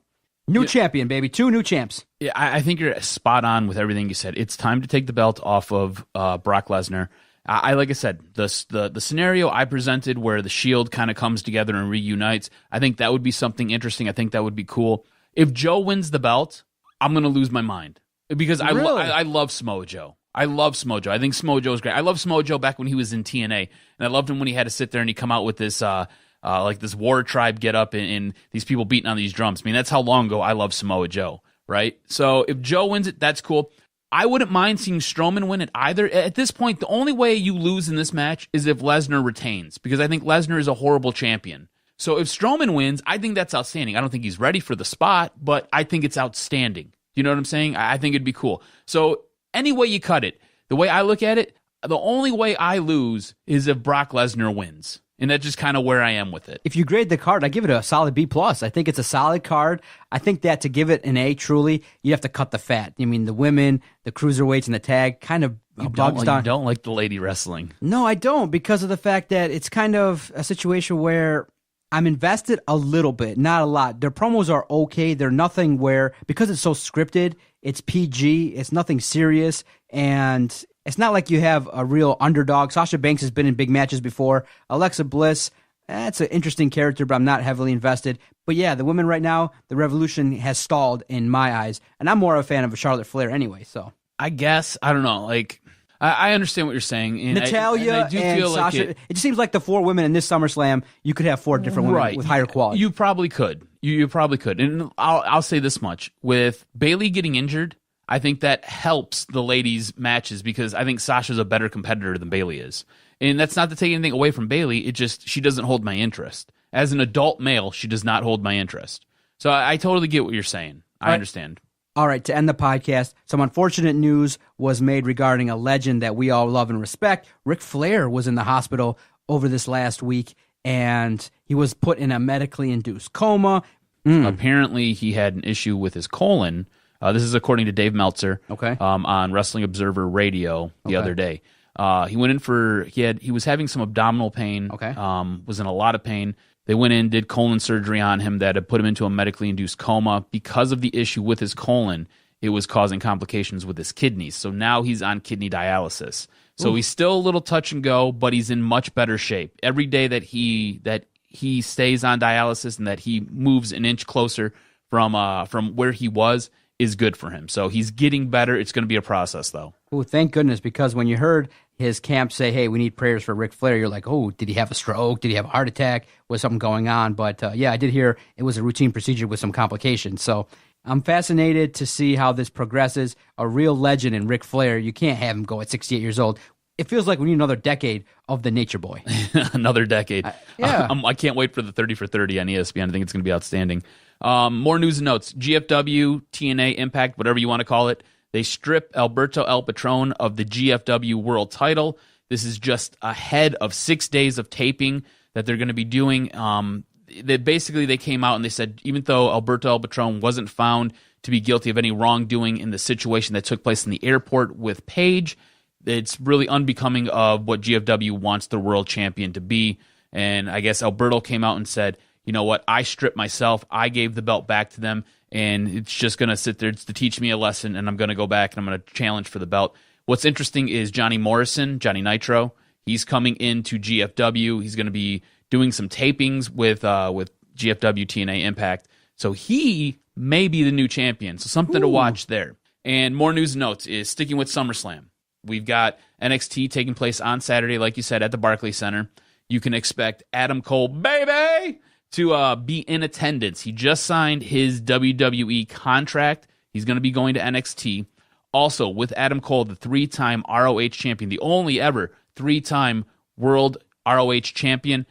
E: New champion, baby. 2 new champs.
A: Yeah, I think you're spot on with everything you said. It's time to take the belt off of Brock Lesnar. Like I said, the scenario I presented where the Shield kind of comes together and reunites, I think that would be something interesting. I think that would be cool. If Joe wins the belt, I'm going to lose my mind because I love Samoa Joe. I love Samoa Joe. I think Samoa Joe is great. I love Samoa Joe back when he was in TNA, and I loved him when he had to sit there and he come out with this like this war tribe get up and these people beating on these drums. I mean, that's how long ago I love Samoa Joe, right? So if Joe wins it, that's cool. I wouldn't mind seeing Strowman win it either. At this point, the only way you lose in this match is if Lesnar retains, because I think Lesnar is a horrible champion. So if Strowman wins, I think that's outstanding. I don't think he's ready for the spot, but I think it's outstanding. You know what I'm saying? I think it'd be cool. So any way you cut it, the way I look at it, the only way I lose is if Brock Lesnar wins. And that's just kind of where I am with it.
E: If you grade the card, I give it a solid B+. I think it's a solid card. I think that to give it an A, truly, you have to cut the fat. I mean, the women, the cruiserweights, and the tag kind of bugs down.
A: You don't like the lady wrestling.
E: No, I don't, because of the fact that it's kind of a situation where I'm invested a little bit, not a lot. Their promos are okay. They're nothing where, because it's so scripted, it's PG, it's nothing serious, and it's not like you have a real underdog. Sasha Banks has been in big matches before. Alexa Bliss, that's an interesting character, but I'm not heavily invested. But yeah, the women right now, the Revolution has stalled in my eyes, and I'm more of a fan of Charlotte Flair anyway. So
A: I guess, I don't know, like, I understand what you're saying. And
E: Natalia
A: I do feel
E: Sasha,
A: like
E: it just seems like the 4 women in this SummerSlam, you could have 4 different women with higher quality.
A: You probably could. You probably could. And I'll say this much. With Bayley getting injured, I think that helps the ladies' matches because I think Sasha's a better competitor than Bayley is. And that's not to take anything away from Bayley. It just, she doesn't hold my interest. As an adult male, she does not hold my interest. So I totally get what you're saying. I understand.
E: All right, to end the podcast, some unfortunate news was made regarding a legend that we all love and respect. Ric Flair was in the hospital over this last week, and he was put in a medically induced coma.
A: Apparently, he had an issue with his colon. This is according to Dave Meltzer on Wrestling Observer Radio the other day. He went in for, he was having some abdominal pain, was in a lot of pain. They went in, did colon surgery on him that had put him into a medically induced coma. Because of the issue with his colon, it was causing complications with his kidneys. So now he's on kidney dialysis. So he's still a little touch and go, but he's in much better shape. Every day that he stays on dialysis and that he moves an inch closer from where he was is good for him. So he's getting better. It's going to be a process, though.
E: Oh, thank goodness, because when you heard his camp say, hey, we need prayers for Ric Flair, you're like, oh, did he have a stroke? Did he have a heart attack? Was something going on? But yeah, I did hear it was a routine procedure with some complications. So I'm fascinated to see how this progresses. A real legend in Ric Flair, you can't have him go at 68 years old. It feels like we need another decade of the Nature Boy.
A: Another decade. I can't wait for the 30 for 30 on ESPN. I think it's going to be outstanding. More news and notes. GFW, TNA, Impact, whatever you want to call it. They strip Alberto El Patron of the GFW World title. This is just ahead of 6 days of taping that they're going to be doing. They came out and they said, even though Alberto El Patron wasn't found to be guilty of any wrongdoing in the situation that took place in the airport with Paige, it's really unbecoming of what GFW wants their world champion to be. And I guess Alberto came out and said, you know what, I stripped myself. I gave the belt back to them, and it's just going to sit there to teach me a lesson, and I'm going to go back and I'm going to challenge for the belt. What's interesting is Johnny Morrison, Johnny Nitro, he's coming into GFW. He's going to be doing some tapings with GFW, TNA, Impact. So he may be the new champion. So something to watch there. And more news and notes is sticking with SummerSlam. We've got NXT taking place on Saturday, like you said, at the Barclays Center. You can expect Adam Cole, baby, to be in attendance. He just signed his WWE contract. He's going to be going to NXT. Also, with Adam Cole, the 3-time ROH champion, the only ever 3-time world ROH champion,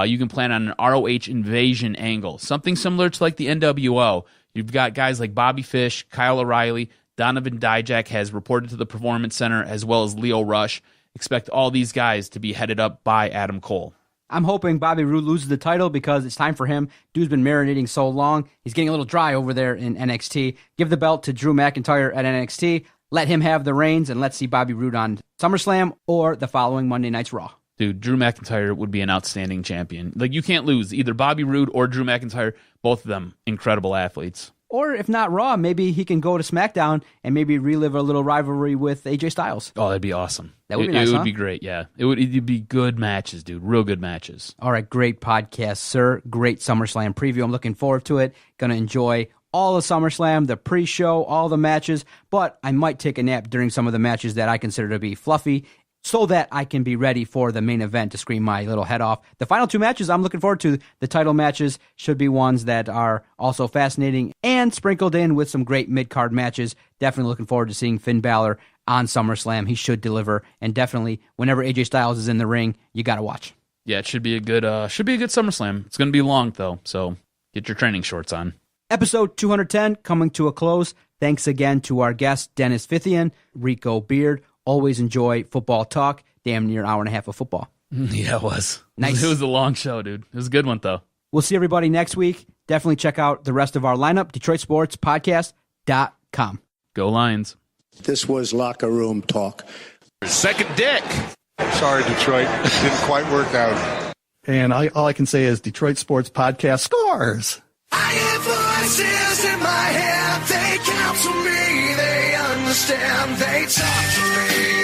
A: you can plan on an ROH invasion angle. Something similar to like the NWO. You've got guys like Bobby Fish, Kyle O'Reilly, Donovan Dijak has reported to the Performance Center, as well as Leo Rush. Expect all these guys to be headed up by Adam Cole.
E: I'm hoping Bobby Roode loses the title because it's time for him. Dude's been marinating so long. He's getting a little dry over there in NXT. Give the belt to Drew McIntyre at NXT. Let him have the reins, and let's see Bobby Roode on SummerSlam or the following Monday Night's Raw.
A: Dude, Drew McIntyre would be an outstanding champion. Like, you can't lose. Either Bobby Roode or Drew McIntyre, both of them incredible athletes.
E: Or if not Raw, maybe he can go to SmackDown and maybe relive a little rivalry with AJ Styles.
A: Oh, that'd be awesome.
E: That would be nice,
A: It would be great, yeah. It'd be good matches, dude. Real good matches.
E: All right, great podcast, sir. Great SummerSlam preview. I'm looking forward to it. Going to enjoy all of SummerSlam, the pre-show, all the matches, but I might take a nap during some of the matches that I consider to be fluffy so that I can be ready for the main event to scream my little head off. The final two matches I'm looking forward to, the title matches, should be ones that are also fascinating and sprinkled in with some great mid-card matches. Definitely looking forward to seeing Finn Balor on SummerSlam. He should deliver, and definitely whenever AJ Styles is in the ring, you got to watch.
A: Yeah, it should be a good SummerSlam. It's going to be long, though, so get your training shorts on.
E: Episode 210 coming to a close. Thanks again to our guest, Dennis Fithian, Rico Beard. Always enjoy football talk. Damn near hour and a half of football.
A: Yeah, it was.
E: Nice.
A: It was a long show, dude. It was a good one, though.
E: We'll see everybody next week. Definitely check out the rest of our lineup, DetroitSportsPodcast.com.
A: Go Lions.
I: This was locker room talk.
J: Second dick.
K: Sorry, Detroit. Didn't quite work out.
L: And all I can say is Detroit Sports Podcast scores.
M: I hear voices in my head. They counsel me. They understand. They talk to me.